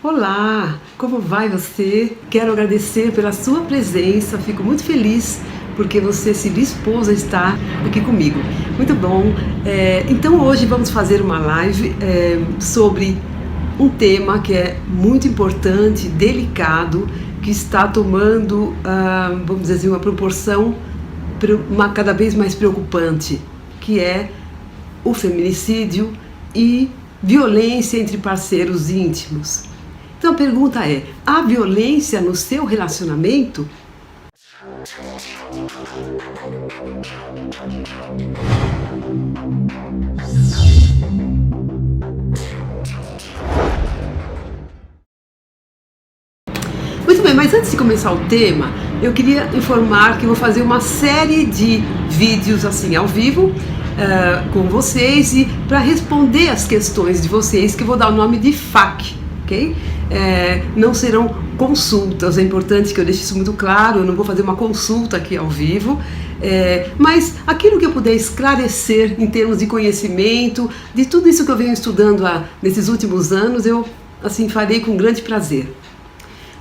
Olá, como vai você? Quero agradecer pela sua presença, fico muito feliz porque você se dispôs a estar aqui comigo. Muito bom, então hoje vamos fazer uma live sobre um tema que é muito importante, delicado, que está tomando, vamos dizer assim, uma proporção cada vez mais preocupante, que é o feminicídio e violência entre parceiros íntimos. Então a pergunta é: há violência no seu relacionamento? Muito bem, mas antes de começar o tema, eu queria informar que eu vou fazer uma série de vídeos assim ao vivo com vocês e para responder as questões de vocês, que eu vou dar o nome de FAQ, ok? Não serão consultas, é importante que eu deixe isso muito claro, eu não vou fazer uma consulta aqui ao vivo, mas aquilo que eu puder esclarecer em termos de conhecimento, de tudo isso que eu venho estudando nesses últimos anos, eu assim farei com grande prazer.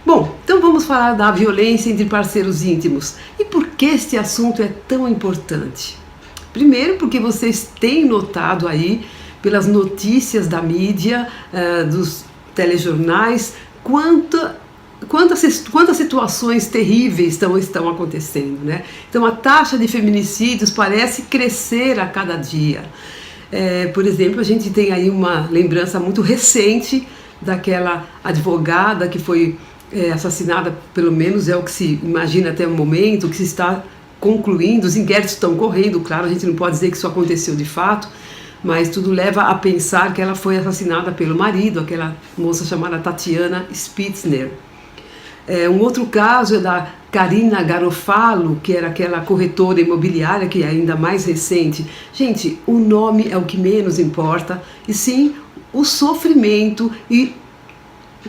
Bom, então vamos falar da violência entre parceiros íntimos. E por que este assunto é tão importante? Primeiro, porque vocês têm notado aí, pelas notícias da mídia, dos telejornais, quantas situações terríveis estão acontecendo, né? Então a taxa de feminicídios parece crescer a cada dia. Por exemplo, a gente tem aí uma lembrança muito recente daquela advogada que foi assassinada, pelo menos é o que se imagina até o momento, que se está concluindo, os inquéritos estão correndo, claro, a gente não pode dizer que isso aconteceu de fato, mas tudo leva a pensar que ela foi assassinada pelo marido, aquela moça chamada Tatiana Spitzner. Um outro caso é da Karina Garofalo, que era aquela corretora imobiliária, que é ainda mais recente. Gente, o nome é o que menos importa, e sim o sofrimento e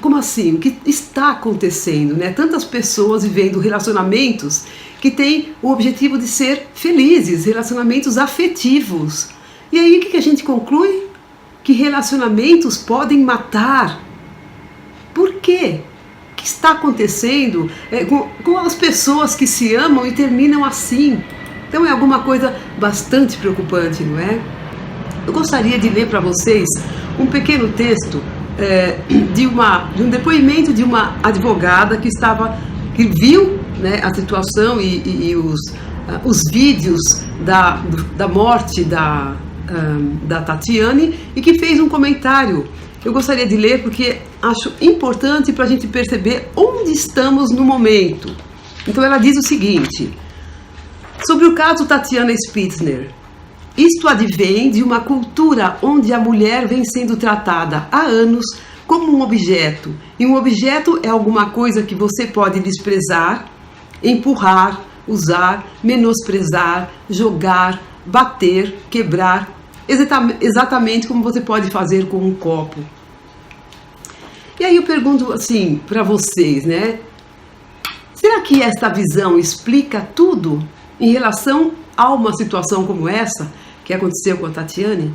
como assim? O que está acontecendo, né? Tantas pessoas vivendo relacionamentos que têm o objetivo de ser felizes, relacionamentos afetivos. E aí o que a gente conclui? Que relacionamentos podem matar. Por quê? O que está acontecendo com as pessoas que se amam e terminam assim? Então é alguma coisa bastante preocupante, não é? Eu gostaria de ler para vocês um pequeno texto de um depoimento de uma advogada que viu, né, a situação e os vídeos da morte da Tatiane e que fez um comentário. Eu gostaria de ler porque acho importante para a gente perceber onde estamos no momento. Então ela diz o seguinte: sobre o caso Tatiana Spitzner. Isto advém de uma cultura onde a mulher vem sendo tratada há anos como um objeto. E um objeto é alguma coisa que você pode desprezar, empurrar, usar, menosprezar, jogar, bater, quebrar, exatamente como você pode fazer com um copo. E aí eu pergunto assim para vocês, né? Será que esta visão explica tudo em relação a uma situação como essa que aconteceu com a Tatiane?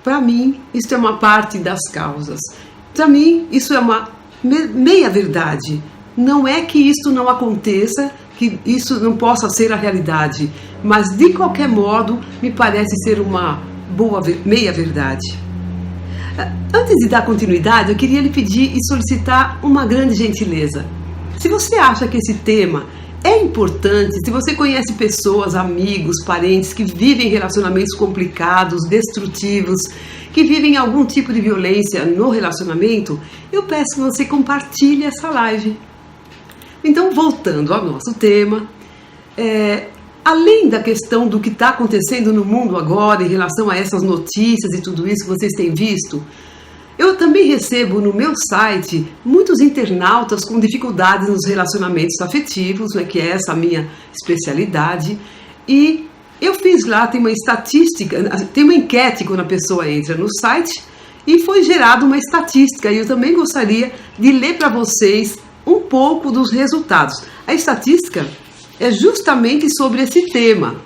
Para mim, isso é uma parte das causas. Para mim, isso é uma meia verdade. Não é que isso não aconteça, que isso não possa ser a realidade, mas de qualquer modo, me parece ser uma boa meia verdade. Antes de dar continuidade, eu queria lhe pedir e solicitar uma grande gentileza. Se você acha que esse tema é importante, se você conhece pessoas, amigos, parentes que vivem relacionamentos complicados, destrutivos, que vivem algum tipo de violência no relacionamento, eu peço que você compartilhe essa live. Então, voltando ao nosso tema, além da questão do que está acontecendo no mundo agora em relação a essas notícias e tudo isso que vocês têm visto, eu também recebo no meu site muitos internautas com dificuldades nos relacionamentos afetivos, né, que é essa a minha especialidade, e eu fiz lá, tem uma estatística, tem uma enquete quando a pessoa entra no site e foi gerada uma estatística e eu também gostaria de ler para vocês um pouco dos resultados. A estatística é justamente sobre esse tema.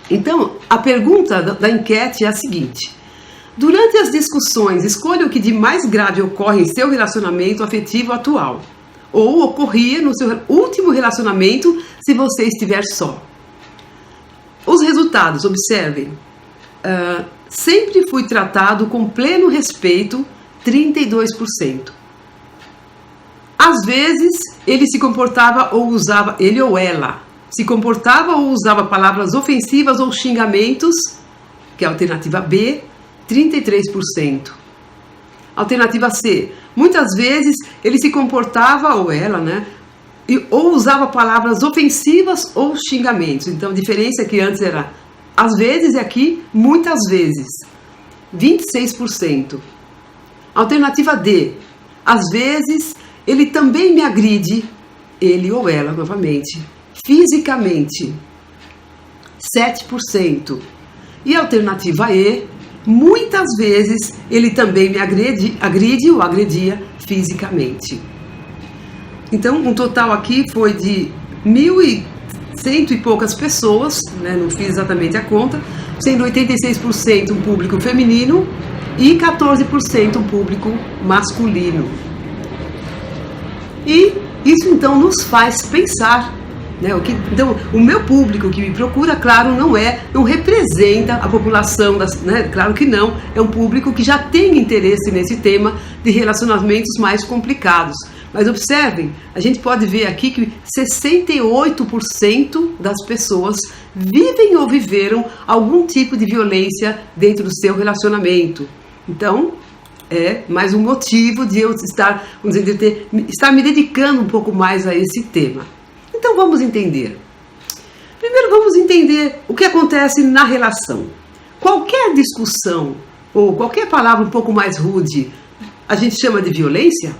Então, a pergunta da enquete é a seguinte: Durante as discussões, escolha o que de mais grave ocorre em seu relacionamento afetivo atual, ou ocorria no seu último relacionamento se você estiver só. Os resultados, observem. Sempre fui tratado com pleno respeito, 32%. Às vezes, ele se comportava ou usava, ele ou ela, se comportava ou usava palavras ofensivas ou xingamentos, que é a alternativa B, 33%. Alternativa C, muitas vezes ele se comportava, ou ela, né, ou usava palavras ofensivas ou xingamentos. Então a diferença é que antes era às vezes e aqui muitas vezes, 26%. Alternativa D, às vezes ele também me agride, ele ou ela novamente, fisicamente, 7%. E a alternativa E, muitas vezes ele também me agride ou agredia fisicamente. Então, um total aqui foi de 1.100 e poucas pessoas, né, não fiz exatamente a conta, sendo 86% um público feminino e 14% um público masculino. E isso então nos faz pensar, né, então o meu público que me procura, claro, não representa a população, né, claro que não, é um público que já tem interesse nesse tema de relacionamentos mais complicados. Mas observem, a gente pode ver aqui que 68% das pessoas vivem ou viveram algum tipo de violência dentro do seu relacionamento. Então, é mais um motivo de eu estar me dedicando um pouco mais a esse tema. Então vamos entender. Primeiro vamos entender o que acontece na relação. Qualquer discussão ou qualquer palavra um pouco mais rude, a gente chama de violência?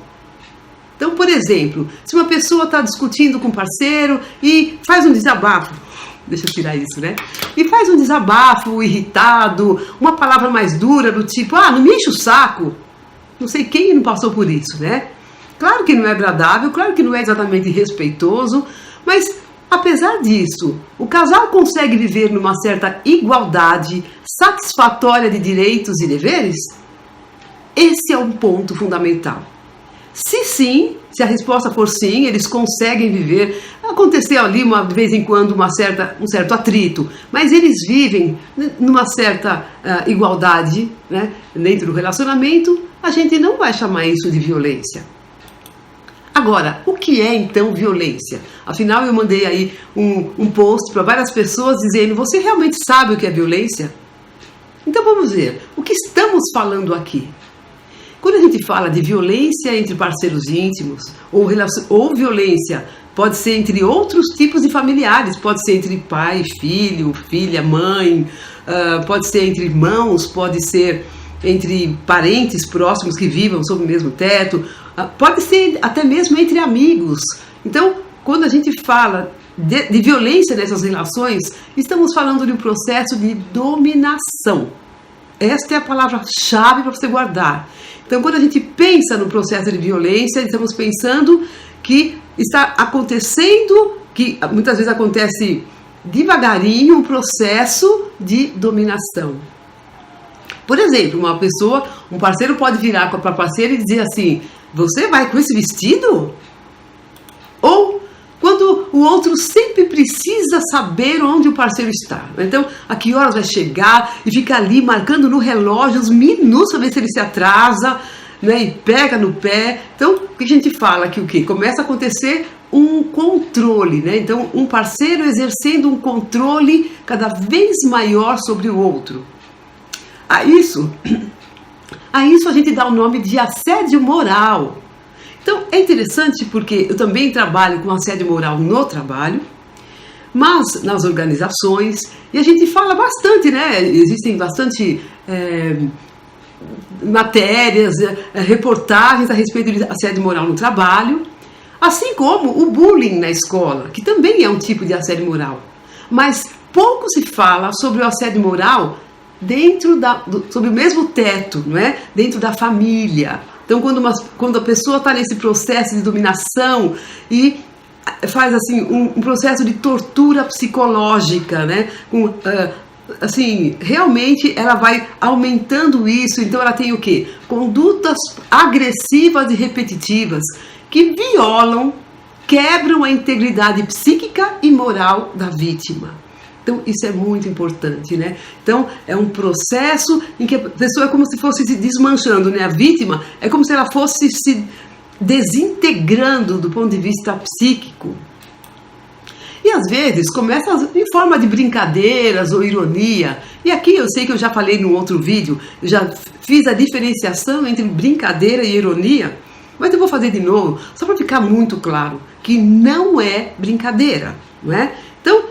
Então, por exemplo, se uma pessoa está discutindo com um parceiro e faz um desabafo, deixa eu tirar isso, né? E faz um desabafo irritado, uma palavra mais dura do tipo, não me enche o saco. Não sei quem não passou por isso, né? Claro que não é agradável, claro que não é exatamente respeitoso, mas apesar disso, o casal consegue viver numa certa igualdade satisfatória de direitos e deveres? Esse é um ponto fundamental. Se sim, se a resposta for sim, eles conseguem viver. Aconteceu ali de vez em quando um certo atrito, mas eles vivem numa certa igualdade, né, dentro do relacionamento. A gente não vai chamar isso de violência. Agora, o que é então violência? Afinal, eu mandei aí um post para várias pessoas dizendo: você realmente sabe o que é violência? Então vamos ver, o que estamos falando aqui? Quando a gente fala de violência entre parceiros íntimos, ou violência pode ser entre outros tipos de familiares, pode ser entre pai, filho, filha, mãe, pode ser entre irmãos, pode ser entre parentes próximos que vivam sob o mesmo teto, pode ser até mesmo entre amigos. Então, quando a gente fala de violência nessas relações, estamos falando de um processo de dominação. Esta é a palavra-chave para você guardar. Então, quando a gente pensa no processo de violência, estamos pensando que está acontecendo, que muitas vezes acontece devagarinho, um processo de dominação. Por exemplo, um parceiro pode virar para a parceira e dizer assim: você vai com esse vestido? Ou quando o outro sempre precisa saber onde o parceiro está. Então, a que horas vai chegar e fica ali marcando no relógio os minutos para ver se ele se atrasa, né, e pega no pé. Então, o que a gente fala aqui? O quê? Começa a acontecer um controle, né? Então, um parceiro exercendo um controle cada vez maior sobre o outro. A isso a gente dá o nome de assédio moral. Então, é interessante porque eu também trabalho com assédio moral no trabalho, mas nas organizações, e a gente fala bastante, né? Existem bastante matérias, reportagens a respeito de assédio moral no trabalho, assim como o bullying na escola, que também é um tipo de assédio moral. Mas pouco se fala sobre o assédio moral sob o mesmo teto, não é? Dentro da família. Então, quando a pessoa está nesse processo de dominação e faz assim um processo de tortura psicológica, né? assim, realmente ela vai aumentando isso, então ela tem o quê? Condutas agressivas e repetitivas que violam, quebram a integridade psíquica e moral da vítima. Então isso é muito importante, né? Então é um processo em que a pessoa é como se fosse se desmanchando, né? A vítima é como se ela fosse se desintegrando do ponto de vista psíquico. E às vezes começa em forma de brincadeiras ou ironia. E aqui eu sei que eu já falei num outro vídeo, eu já fiz a diferenciação entre brincadeira e ironia, mas eu vou fazer de novo, só para ficar muito claro que não é brincadeira, não é? Então,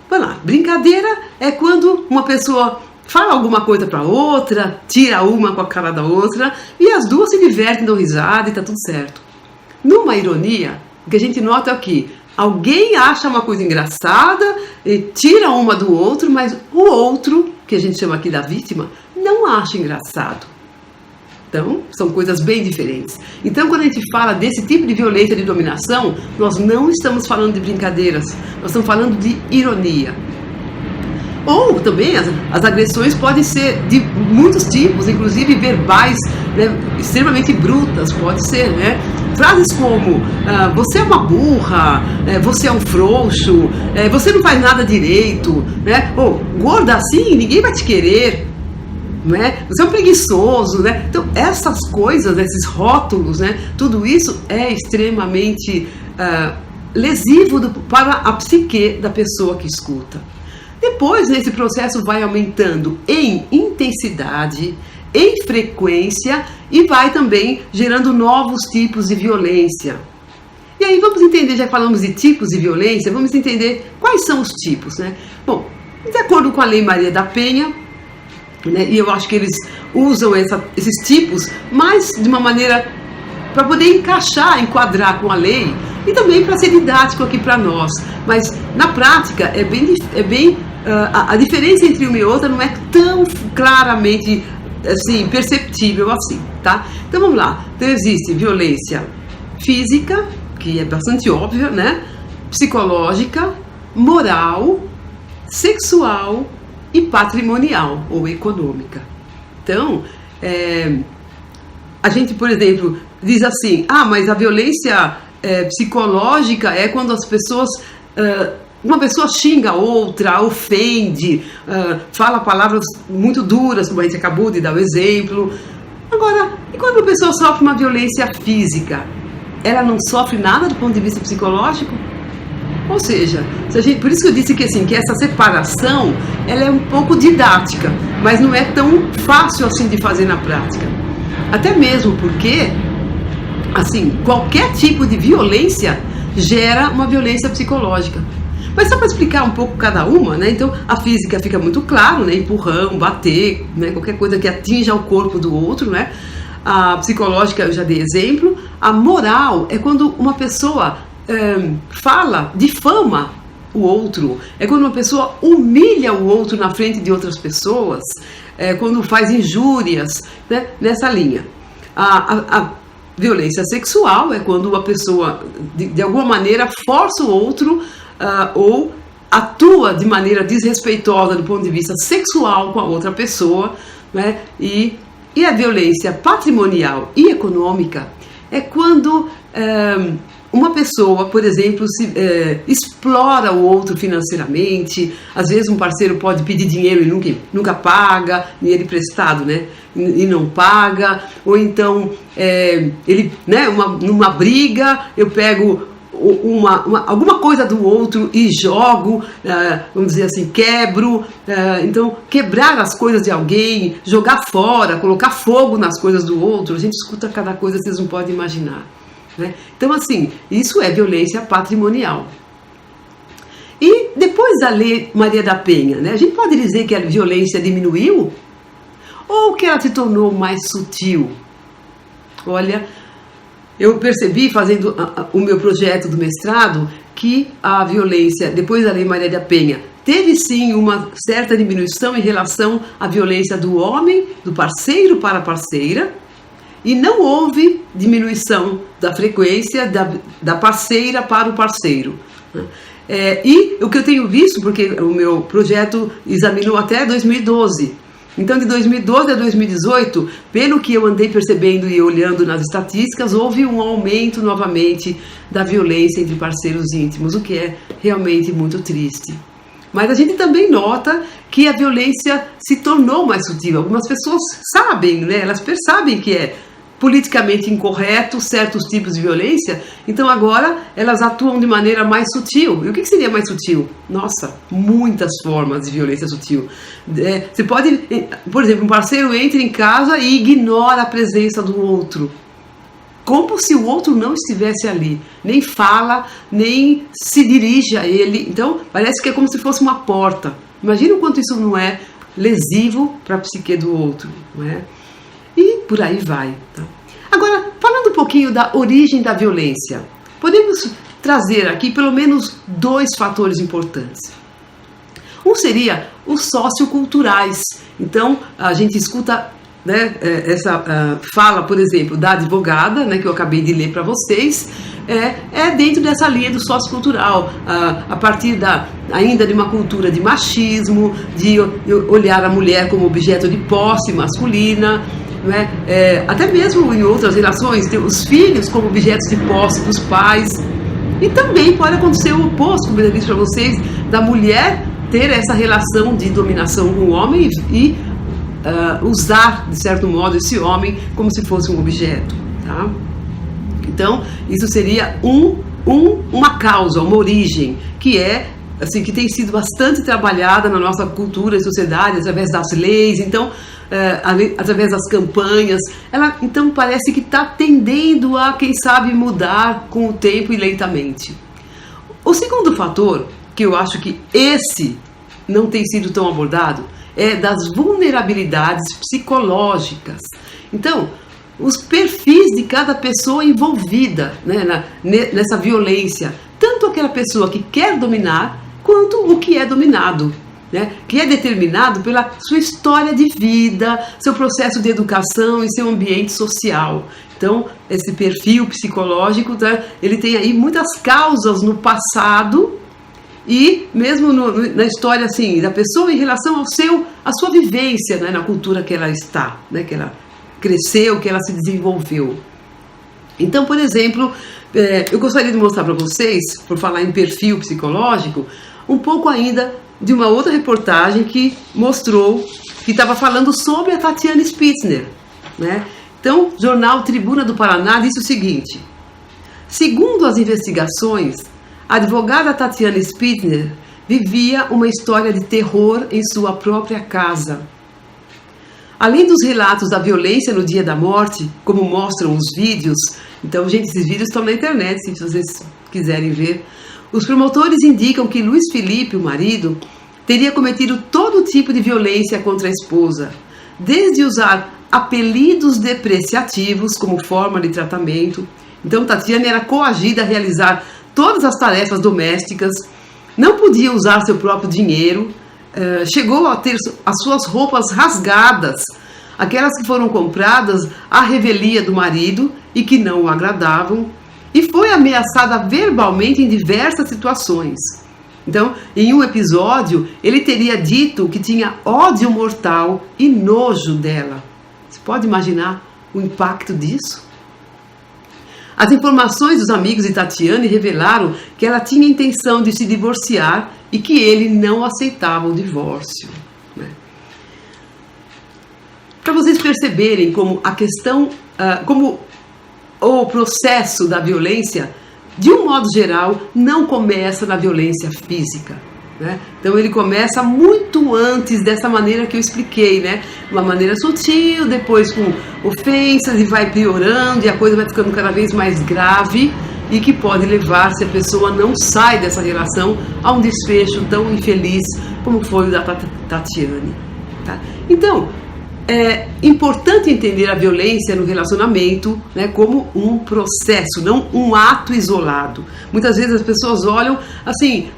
vai lá, brincadeira é quando uma pessoa fala alguma coisa para outra, tira uma com a cara da outra, e as duas se divertem, dão risada e tá tudo certo. Numa ironia, o que a gente nota é que alguém acha uma coisa engraçada, e tira uma do outro, mas o outro, que a gente chama aqui da vítima, não acha engraçado. Então, são coisas bem diferentes. Então, quando a gente fala desse tipo de violência de dominação, nós não estamos falando de brincadeiras, nós estamos falando de ironia. Ou também as agressões podem ser de muitos tipos, inclusive verbais, né, extremamente brutas, pode ser, né? Frases como, você é uma burra, você é um frouxo, você não faz nada direito, né? Ou, gorda assim, ninguém vai te querer, né? Você é um preguiçoso, né? Então, essas coisas, esses rótulos, né? Tudo isso é extremamente lesivo para a psique da pessoa que escuta. Depois, esse processo vai aumentando em intensidade, em frequência e vai também gerando novos tipos de violência. E aí vamos entender, já falamos de tipos de violência, vamos entender quais são os tipos, né? Bom, de acordo com a Lei Maria da Penha, né, e eu acho que eles usam esses tipos, mas de uma maneira para poder enquadrar com a lei e também para ser didático aqui para nós. Mas na prática a diferença entre uma e outra não é tão claramente assim, perceptível assim, tá? Então vamos lá. Então existe violência física, que é bastante óbvia, né? Psicológica, moral, sexual e patrimonial ou econômica. Então, a gente, por exemplo, diz assim, mas a violência psicológica é quando as pessoas... uma pessoa xinga a outra, ofende, fala palavras muito duras, como a gente acabou de dar o exemplo. Agora, e quando a pessoa sofre uma violência física? Ela não sofre nada do ponto de vista psicológico? Ou seja, por isso que eu disse que, assim, que essa separação ela é um pouco didática, mas não é tão fácil assim de fazer na prática. Até mesmo porque, assim, qualquer tipo de violência gera uma violência psicológica. Mas só para explicar um pouco cada uma, né? Então a física fica muito claro, né? Empurrão, bater, né? Qualquer coisa que atinja o corpo do outro, né? A psicológica eu já dei exemplo. A moral é quando uma pessoa difama o outro, é quando uma pessoa humilha o outro na frente de outras pessoas, quando faz injúrias, né? Nessa linha. A violência sexual é quando uma pessoa de alguma maneira força o outro ou atua de maneira desrespeitosa do ponto de vista sexual com a outra pessoa, né? E a violência patrimonial e econômica é quando uma pessoa, por exemplo, explora o outro financeiramente. Às vezes um parceiro pode pedir dinheiro e nunca paga, dinheiro emprestado, né? E não paga. Ou então, ele, né, numa briga, eu pego alguma coisa do outro e jogo, vamos dizer assim, quebro. Então, quebrar as coisas de alguém, jogar fora, colocar fogo nas coisas do outro, a gente escuta cada coisa que vocês não podem imaginar, né? Então, assim, isso é violência patrimonial. E depois da Lei Maria da Penha, né, a gente pode dizer que a violência diminuiu ou que ela se tornou mais sutil? Olha, eu percebi, fazendo o meu projeto do mestrado, que a violência, depois da Lei Maria da Penha, teve sim uma certa diminuição em relação à violência do homem, do parceiro para a parceira, e não houve diminuição da frequência da parceira para o parceiro. E o que eu tenho visto, porque o meu projeto examinou até 2012, então de 2012 a 2018, pelo que eu andei percebendo e olhando nas estatísticas, houve um aumento novamente da violência entre parceiros íntimos, o que é realmente muito triste. Mas a gente também nota que a violência se tornou mais sutil. Algumas pessoas sabem, né? Elas percebem que é politicamente incorreto certos tipos de violência, então agora elas atuam de maneira mais sutil. E o que seria mais sutil? Nossa, muitas formas de violência sutil. Você pode, por exemplo, um parceiro entra em casa e ignora a presença do outro, como se o outro não estivesse ali, nem fala, nem se dirige a ele. Então parece que é como se fosse uma porta. Imagina o quanto isso não é lesivo para a psique do outro, não é? E por aí vai. Tá? Agora, falando um pouquinho da origem da violência, podemos trazer aqui pelo menos 2 fatores importantes. Um seria os socioculturais. Então, a gente escuta, né, essa fala, por exemplo, da advogada, né, que eu acabei de ler para vocês, é dentro dessa linha do sociocultural, a partir ainda de uma cultura de machismo, de olhar a mulher como objeto de posse masculina, né? Até mesmo em outras relações, ter os filhos como objetos de posse dos pais. E também pode acontecer o oposto, como eu disse para vocês, da mulher ter essa relação de dominação com o homem e usar, de certo modo, esse homem como se fosse um objeto. Tá? Então, isso seria uma causa, uma origem, que assim, que tem sido bastante trabalhada na nossa cultura e sociedade, através das leis, então, através das campanhas. Ela, então, parece que está tendendo a, quem sabe, mudar com o tempo e lentamente. O segundo fator, que eu acho que esse não tem sido tão abordado, é das vulnerabilidades psicológicas. Então, os perfis de cada pessoa envolvida, né, nessa violência, tanto aquela pessoa que quer dominar, quanto o que é dominado, né, que é determinado pela sua história de vida, seu processo de educação e seu ambiente social. Então, esse perfil psicológico, tá, ele tem aí muitas causas no passado e mesmo na história assim, da pessoa em relação à sua vivência, né, na cultura que ela está, né, que ela cresceu, que ela se desenvolveu. Então, por exemplo, eu gostaria de mostrar para vocês, por falar em perfil psicológico, um pouco ainda de uma outra reportagem que mostrou, que estava falando sobre a Tatiane Spitzner, né? Então, o jornal Tribuna do Paraná disse o seguinte: segundo as investigações, a advogada Tatiane Spitzner vivia uma história de terror em sua própria casa. Além dos relatos da violência no dia da morte, como mostram os vídeos, então, gente, esses vídeos estão na internet, se vocês quiserem ver, os promotores indicam que Luiz Felipe, o marido, teria cometido todo tipo de violência contra a esposa, desde usar apelidos depreciativos como forma de tratamento. Então, Tatiane era coagida a realizar todas as tarefas domésticas, não podia usar seu próprio dinheiro, chegou a ter as suas roupas rasgadas, aquelas que foram compradas à revelia do marido e que não o agradavam, e foi ameaçada verbalmente em diversas situações. Então, em um episódio, ele teria dito que tinha ódio mortal e nojo dela. Você pode imaginar o impacto disso? As informações dos amigos de Tatiane revelaram que ela tinha intenção de se divorciar e que ele não aceitava o divórcio. Né? Para vocês perceberem como a questão, como o processo da violência, de um modo geral, não começa na violência física. Né? Então ele começa muito antes dessa maneira que eu expliquei, né? Uma maneira sutil, depois com ofensas e vai piorando e a coisa vai ficando cada vez mais grave e que pode levar, se a pessoa não sai dessa relação, a um desfecho tão infeliz como foi o da Tatiane. Tá? Então, é importante entender a violência no relacionamento, né, como um processo, não um ato isolado. Muitas vezes as pessoas olham assim,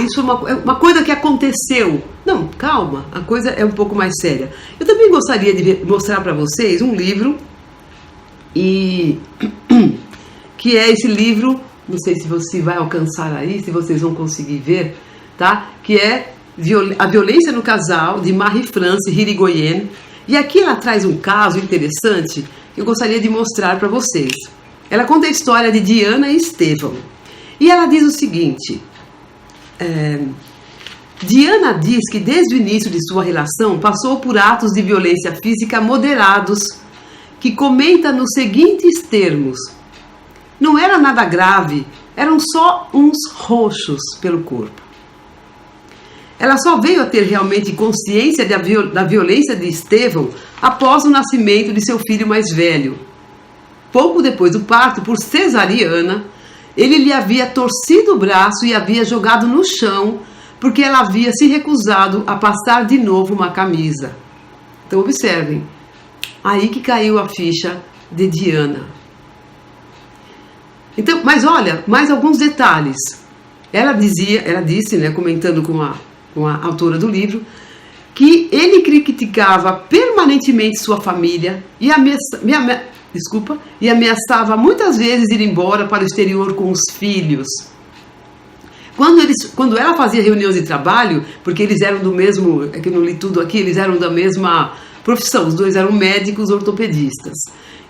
isso é uma coisa que aconteceu. Não, calma, a coisa é um pouco mais séria. Eu também gostaria de mostrar para vocês um livro, que é esse livro não sei se você vai alcançar aí, se vocês vão conseguir ver, tá? Que é A Violência no Casal, de Marie-France Irigoyen. E aqui ela traz um caso interessante que eu gostaria de mostrar para vocês. Ela conta a história de Diana e Estevão. E ela diz o seguinte: Diana diz que desde o início de sua relação passou por atos de violência física moderados, que comenta nos seguintes termos: não era nada grave, eram só uns roxos pelo corpo. Ela só veio a ter realmente consciência da violência de Estevão após o nascimento de seu filho mais velho. Pouco depois do parto, por cesariana, ele lhe havia torcido o braço e havia jogado no chão, porque ela havia se recusado a passar de novo uma camisa. Então observem, aí que caiu a ficha de Diana. Então, mas olha, mais alguns detalhes. Ela disse, né, comentando com a autora do livro, que ele criticava permanentemente sua família e ameaçava muitas vezes ir embora para o exterior com os filhos. Quando ela fazia reuniões de trabalho, porque eles eram do mesmo, é que eu não li tudo aqui, eles eram da mesma profissão, os dois eram médicos ortopedistas.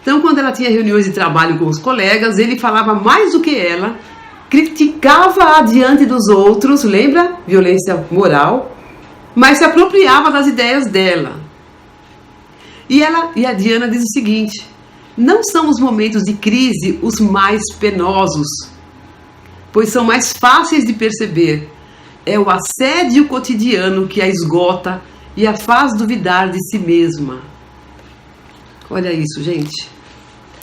Então, quando ela tinha reuniões de trabalho com os colegas, ele falava mais do que ela, criticava-a diante dos outros, lembra? Violência moral, mas se apropriava das ideias dela. E a Diana diz o seguinte: não são os momentos de crise os mais penosos, pois são mais fáceis de perceber. É o assédio cotidiano que a esgota e a faz duvidar de si mesma. Olha isso, gente.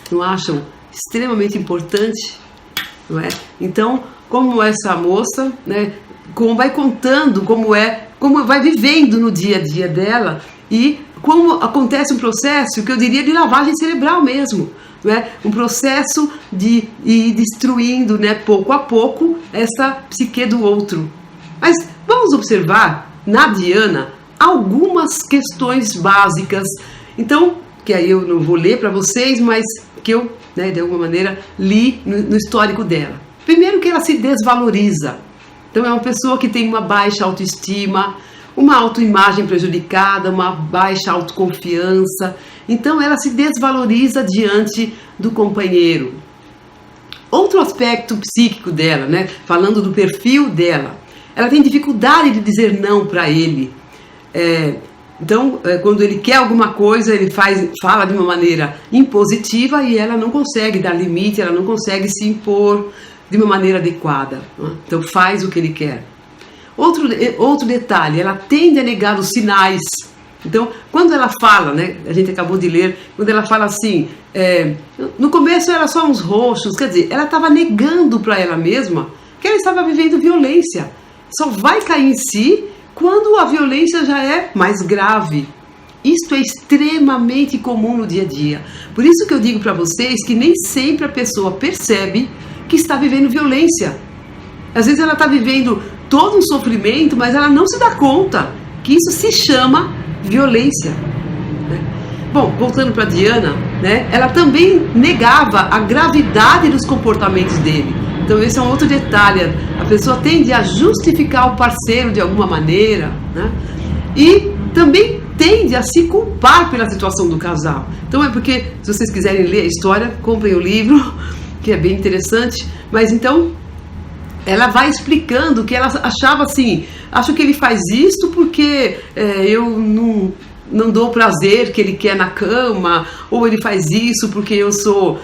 Não acham extremamente importante? Não é? Então, como essa moça, né, como vai contando como vai vivendo no dia a dia dela e como acontece um processo que eu diria de lavagem cerebral mesmo, né? Um processo de ir destruindo, né, pouco a pouco essa psique do outro. Mas vamos observar na Diana algumas questões básicas. Então, que aí eu não vou ler para vocês, mas que eu, né, de alguma maneira li no histórico dela. Primeiro, que ela se desvaloriza. Então é uma pessoa que tem uma baixa autoestima, uma autoimagem prejudicada, uma baixa autoconfiança. Então ela se desvaloriza diante do companheiro. Outro aspecto psíquico dela, né, falando do perfil dela, ela tem dificuldade de dizer não para ele. Então, quando ele quer alguma coisa, ele fala de uma maneira impositiva e ela não consegue dar limite, ela não consegue se impor de uma maneira adequada. Né? Então, faz o que ele quer. Outro detalhe, ela tende a negar os sinais. Então, quando ela fala, né, a gente acabou de ler, quando ela fala assim, no começo era só uns roxos, quer dizer, ela estava negando para ela mesma que ela estava vivendo violência. Só vai cair em si quando a violência já é mais grave. Isto é extremamente comum no dia a dia. Por isso que eu digo para vocês que nem sempre a pessoa percebe que está vivendo violência. Às vezes ela está vivendo todo um sofrimento, mas ela não se dá conta que isso se chama violência. Né? Bom, voltando para Diana, né, ela também negava a gravidade dos comportamentos dele. Então esse é um outro detalhe, a pessoa tende a justificar o parceiro de alguma maneira, né? E também tende a se culpar pela situação do casal. Então é porque, se vocês quiserem ler a história, comprem o livro, que é bem interessante, mas então ela vai explicando que ela achava assim, acho que ele faz isso porque eu não dou o prazer que ele quer na cama, ou ele faz isso porque eu sou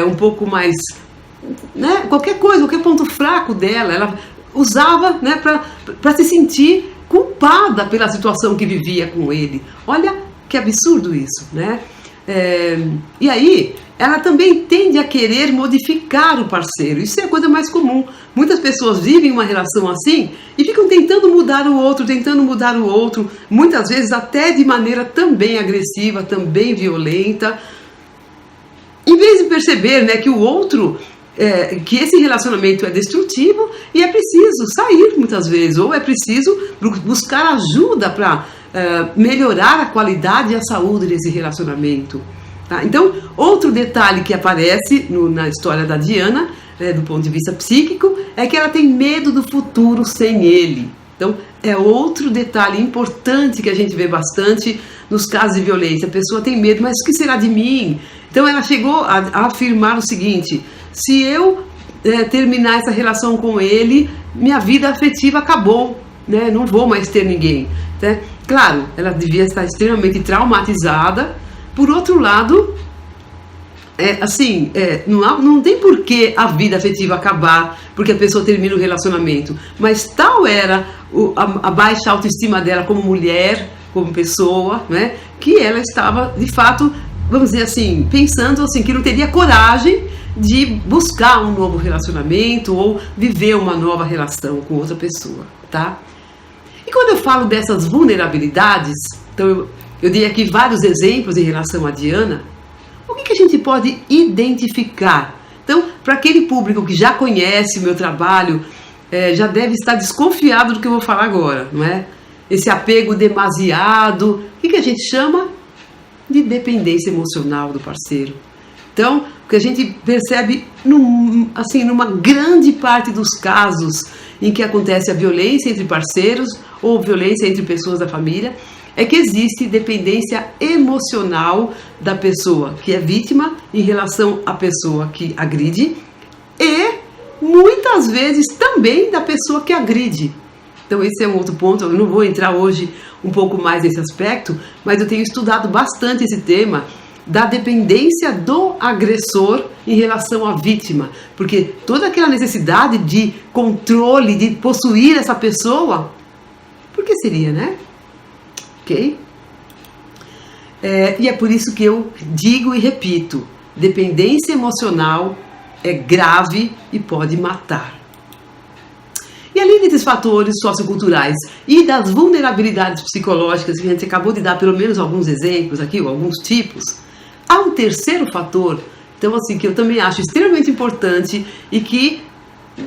um pouco mais... Né? Qualquer coisa, qualquer ponto fraco dela, ela usava, né, para se sentir culpada pela situação que vivia com ele. Olha que absurdo isso, né? E aí, ela também tende a querer modificar o parceiro. Isso é a coisa mais comum. Muitas pessoas vivem uma relação assim e ficam tentando mudar o outro, muitas vezes até de maneira também agressiva, também violenta, em vez de perceber, né, que o outro... que esse relacionamento é destrutivo e é preciso sair muitas vezes, ou é preciso buscar ajuda para melhorar a qualidade e a saúde desse relacionamento. Tá? Então, outro detalhe que aparece na história da Diana do ponto de vista psíquico, é que ela tem medo do futuro sem ele. Então, é outro detalhe importante que a gente vê bastante nos casos de violência. A pessoa tem medo, mas o que será de mim? Então, ela chegou a afirmar o seguinte: se eu terminar essa relação com ele, minha vida afetiva acabou, né? Não vou mais ter ninguém, né? Claro, ela devia estar extremamente traumatizada. Por outro lado, não tem por que a vida afetiva acabar porque a pessoa termina o relacionamento, mas tal era a baixa autoestima dela como mulher, como pessoa, né, que ela estava, de fato, vamos dizer assim, pensando assim, que não teria coragem de buscar um novo relacionamento ou viver uma nova relação com outra pessoa, tá? E quando eu falo dessas vulnerabilidades, então eu dei aqui vários exemplos em relação a Diana. O que a gente pode identificar? Então, para aquele público que já conhece o meu trabalho, já deve estar desconfiado do que eu vou falar agora, não é? Esse apego demasiado, o que a gente chama de dependência emocional do parceiro. Então, o que a gente percebe, numa grande parte dos casos em que acontece a violência entre parceiros ou violência entre pessoas da família, é que existe dependência emocional da pessoa que é vítima em relação à pessoa que agride e muitas vezes também da pessoa que agride. Então esse é um outro ponto, eu não vou entrar hoje um pouco mais nesse aspecto, mas eu tenho estudado bastante esse tema da dependência do agressor em relação à vítima, porque toda aquela necessidade de controle, de possuir essa pessoa, por que seria, né? Ok? E é por isso que eu digo e repito, dependência emocional é grave e pode matar. E além desses fatores socioculturais e das vulnerabilidades psicológicas, que a gente acabou de dar pelo menos alguns exemplos aqui, ou alguns tipos, há um terceiro fator, então assim, que eu também acho extremamente importante e que,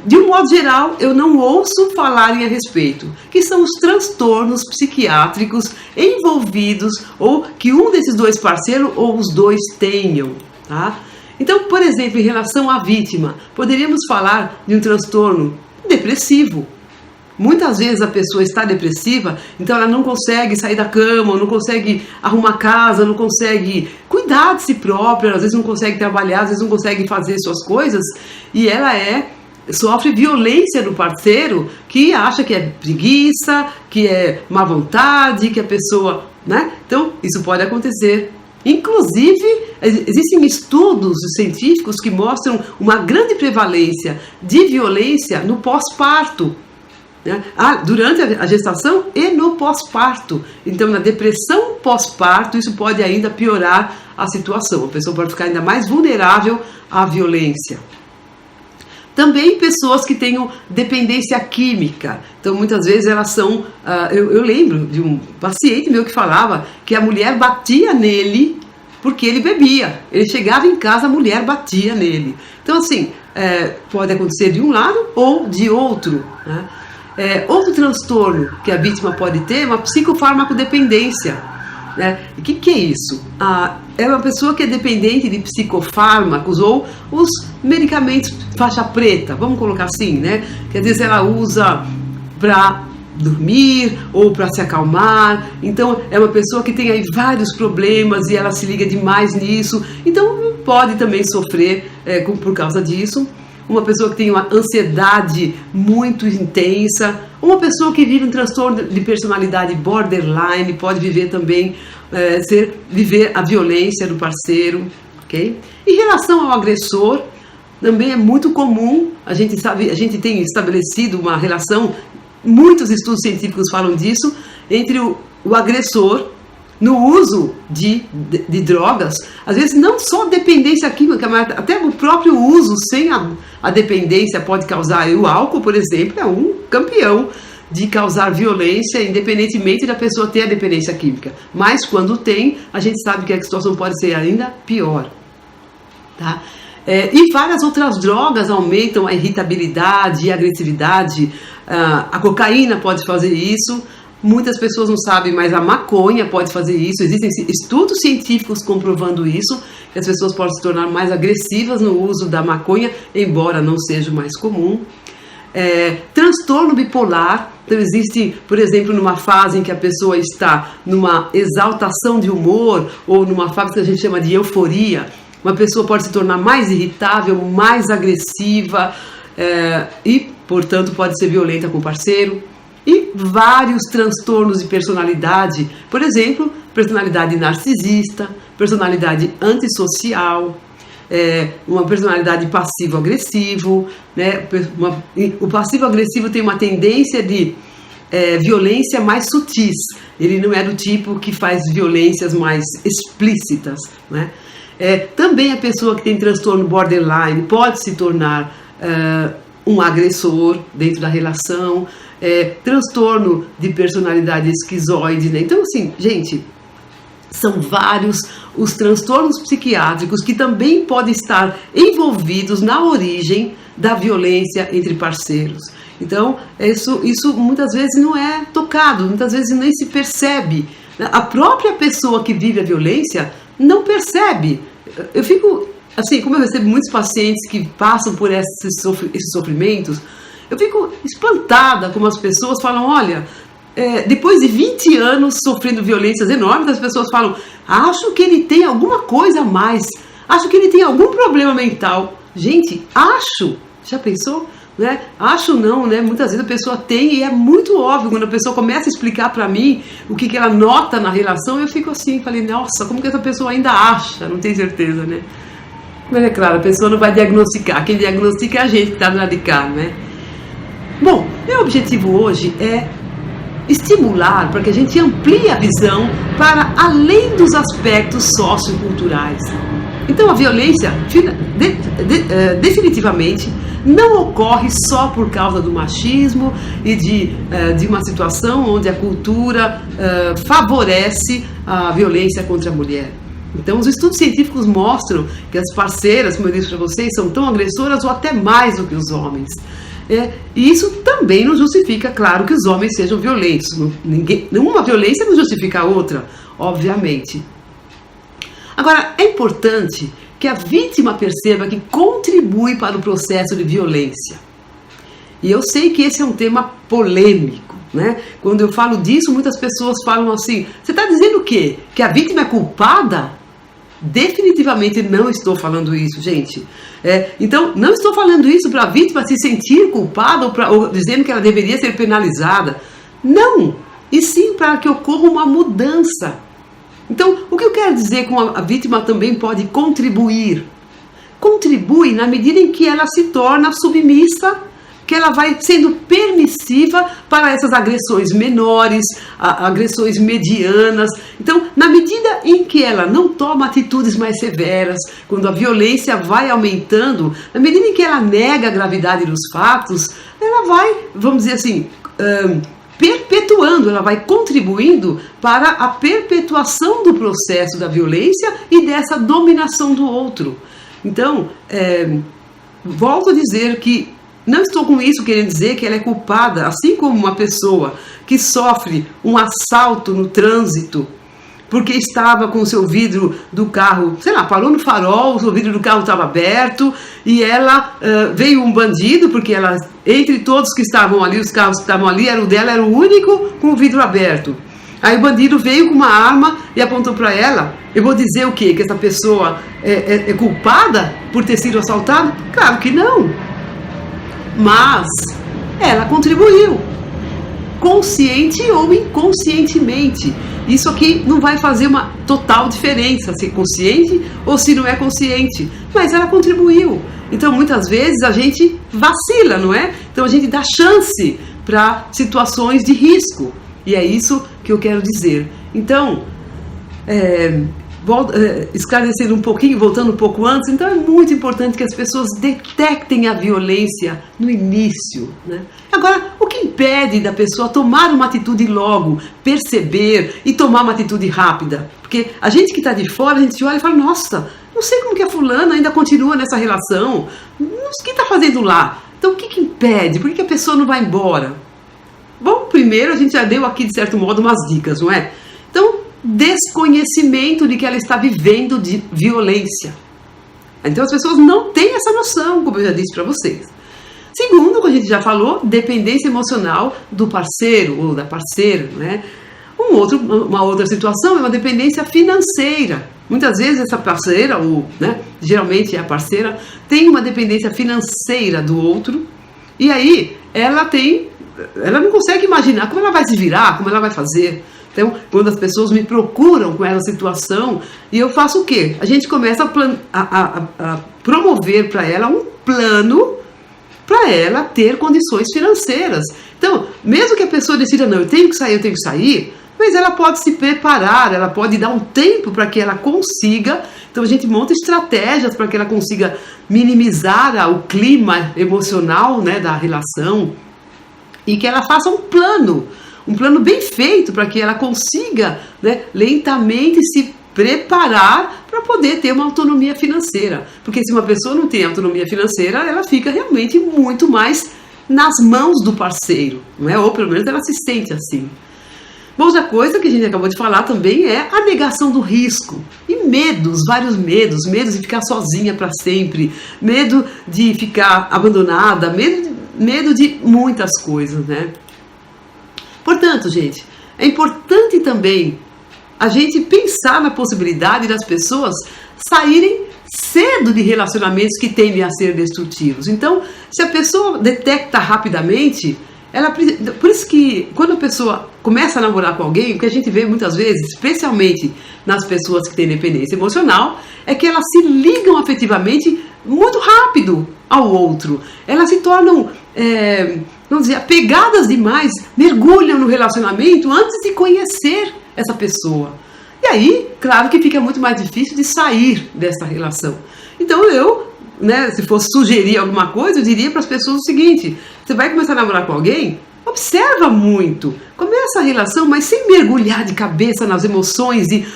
de um modo geral, eu não ouço falarem a respeito, que são os transtornos psiquiátricos envolvidos ou que um desses dois parceiros ou os dois tenham, tá? Então, por exemplo, em relação à vítima, poderíamos falar de um transtorno depressivo. Muitas vezes a pessoa está depressiva, então ela não consegue sair da cama, não consegue arrumar casa, não consegue cuidar de si própria, às vezes não consegue trabalhar, às vezes não consegue fazer suas coisas, e ela sofre violência do parceiro que acha que é preguiça, que é má vontade, que a pessoa, né? Então, isso pode acontecer. Inclusive, existem estudos científicos que mostram uma grande prevalência de violência no pós-parto, né? Durante a gestação e no pós-parto. Então, na depressão pós-parto, isso pode ainda piorar a situação. A pessoa pode ficar ainda mais vulnerável à violência. Também pessoas que tenham dependência química. Então, muitas vezes elas são... eu lembro de um paciente meu que falava que a mulher batia nele porque ele bebia. Ele chegava em casa, a mulher batia nele. Então, assim, pode acontecer de um lado ou de outro, né? Outro transtorno que a vítima pode ter é uma psicofarmacodependência, né? O que é isso? É uma pessoa que é dependente de psicofármacos ou os medicamentos faixa preta, vamos colocar assim, né? Que às vezes ela usa para dormir ou para se acalmar. Então é uma pessoa que tem aí vários problemas e ela se liga demais nisso. Então pode também sofrer por causa disso. Uma pessoa que tem uma ansiedade muito intensa, uma pessoa que vive um transtorno de personalidade borderline, pode viver também, viver a violência do parceiro, ok? Em relação ao agressor, também é muito comum, a gente tem estabelecido uma relação, muitos estudos científicos falam disso, entre o agressor no uso de drogas, às vezes não só dependência química, mas até o próprio uso sem a dependência pode causar. E o álcool, por exemplo, é um campeão de causar violência, independentemente da pessoa ter a dependência química. Mas quando tem, a gente sabe que a situação pode ser ainda pior, tá? E várias outras drogas aumentam a irritabilidade e a agressividade. A cocaína pode fazer isso. Muitas pessoas não sabem, mas a maconha pode fazer isso. Existem estudos científicos comprovando isso, que as pessoas podem se tornar mais agressivas no uso da maconha, embora não seja o mais comum. Transtorno bipolar. Então existe, por exemplo, numa fase em que a pessoa está numa exaltação de humor ou numa fase que a gente chama de euforia, uma pessoa pode se tornar mais irritável, mais agressiva e, portanto, pode ser violenta com o parceiro. E vários transtornos de personalidade, por exemplo, personalidade narcisista, personalidade antissocial, uma personalidade passivo-agressivo, né? O passivo-agressivo tem uma tendência de violência mais sutis, ele não é do tipo que faz violências mais explícitas, né? Também a pessoa que tem transtorno borderline pode se tornar um agressor dentro da relação, transtorno de personalidade esquizoide, né? Então, assim, gente, são vários os transtornos psiquiátricos que também podem estar envolvidos na origem da violência entre parceiros. Então, isso muitas vezes não é tocado, muitas vezes nem se percebe. A própria pessoa que vive a violência não percebe. Eu fico, assim, como eu recebo muitos pacientes que passam por esses sofrimentos, eu fico espantada como as pessoas falam, olha, depois de 20 anos sofrendo violências enormes, as pessoas falam, acho que ele tem alguma coisa a mais, acho que ele tem algum problema mental. Gente, acho, já pensou? Né? Acho não, né? Muitas vezes a pessoa tem e é muito óbvio, quando a pessoa começa a explicar para mim o que ela nota na relação, eu fico assim, falei, nossa, como que essa pessoa ainda acha? Não tem certeza, né? Mas é claro, a pessoa não vai diagnosticar, quem diagnostica é a gente que está do lado de cá, né? Bom, meu objetivo hoje é estimular para que a gente amplie a visão para além dos aspectos socioculturais. Então a violência definitivamente não ocorre só por causa do machismo e de uma situação onde a cultura favorece a violência contra a mulher. Então os estudos científicos mostram que as parceiras, como eu disse para vocês, são tão agressoras ou até mais do que os homens. E isso também não justifica, claro, que os homens sejam violentos. Nenhuma violência não justifica a outra, obviamente. Agora, é importante que a vítima perceba que contribui para o processo de violência. E eu sei que esse é um tema polêmico, né? Quando eu falo disso, muitas pessoas falam assim, você está dizendo o quê? Que a vítima é culpada? Definitivamente não estou falando isso, gente. Então, não estou falando isso para a vítima se sentir culpada ou dizendo que ela deveria ser penalizada. Não! E sim para que ocorra uma mudança. Então, o que eu quero dizer com a vítima também pode contribuir? Contribui na medida em que ela se torna submissa, que ela vai sendo permissiva para essas agressões menores, agressões medianas. Então, na medida em que ela não toma atitudes mais severas, quando a violência vai aumentando, na medida em que ela nega a gravidade dos fatos, ela vai, vamos dizer assim, perpetuando, ela vai contribuindo para a perpetuação do processo da violência e dessa dominação do outro. Então, volto a dizer que não estou com isso querendo dizer que ela é culpada, assim como uma pessoa que sofre um assalto no trânsito, porque estava com o seu vidro do carro, sei lá, parou no farol, o seu vidro do carro estava aberto, e ela veio um bandido, porque ela, entre todos que estavam ali, os carros que estavam ali, o dela era o único com o vidro aberto. Aí o bandido veio com uma arma e apontou para ela. Eu vou dizer o quê? Que essa pessoa é culpada por ter sido assaltada? Claro que não. Mas ela contribuiu, consciente ou inconscientemente. Isso aqui não vai fazer uma total diferença se é consciente ou se não é consciente, mas ela contribuiu. Então muitas vezes a gente vacila, não é? Então a gente dá chance para situações de risco, e é isso que eu quero dizer. Então, esclarecendo um pouquinho, voltando um pouco antes, então é muito importante que as pessoas detectem a violência no início, né? Agora, o que impede da pessoa tomar uma atitude logo, perceber e tomar uma atitude rápida? Porque a gente que está de fora, a gente olha e fala, nossa, não sei como que a fulana ainda continua nessa relação, o que está fazendo lá? Então o que impede? Por que a pessoa não vai embora? Bom, primeiro a gente já deu aqui de certo modo umas dicas, não é? Então, desconhecimento de que ela está vivendo de violência. Então as pessoas não têm essa noção, como eu já disse para vocês. Segundo, como a gente já falou, dependência emocional do parceiro ou da parceira, né? Uma outra situação é uma dependência financeira. Muitas vezes essa parceira, ou geralmente a parceira, tem uma dependência financeira do outro, e aí ela não consegue imaginar como ela vai se virar, como ela vai fazer. Então, quando as pessoas me procuram com essa situação, e eu faço o quê? A gente começa a promover para ela um plano para ela ter condições financeiras. Então, mesmo que a pessoa decida, não, eu tenho que sair, mas ela pode se preparar, ela pode dar um tempo para que ela consiga. Então a gente monta estratégias para que ela consiga minimizar o clima emocional, né, da relação, e que ela faça um plano bem feito para que ela consiga, né, lentamente se preparar para poder ter uma autonomia financeira. Porque se uma pessoa não tem autonomia financeira, ela fica realmente muito mais nas mãos do parceiro, não é? Ou pelo menos ela se sente assim. Outra coisa que a gente acabou de falar também é a negação do risco. E medos, vários medos. Medo de ficar sozinha para sempre. Medo de ficar abandonada. Medo de muitas coisas, né? Portanto, gente, é importante também a gente pensar na possibilidade das pessoas saírem cedo de relacionamentos que tendem a ser destrutivos. Então, se a pessoa detecta rapidamente, por isso que quando a pessoa começa a namorar com alguém, o que a gente vê muitas vezes, especialmente nas pessoas que têm dependência emocional, é que elas se ligam afetivamente muito rápido ao outro. Elas se tornam, vamos dizer, apegadas demais, mergulham no relacionamento antes de conhecer essa pessoa. E aí, claro que fica muito mais difícil de sair dessa relação. Então se fosse sugerir alguma coisa, eu diria para as pessoas o seguinte: você vai começar a namorar com alguém, observa muito, começa a relação, mas sem mergulhar de cabeça nas emoções de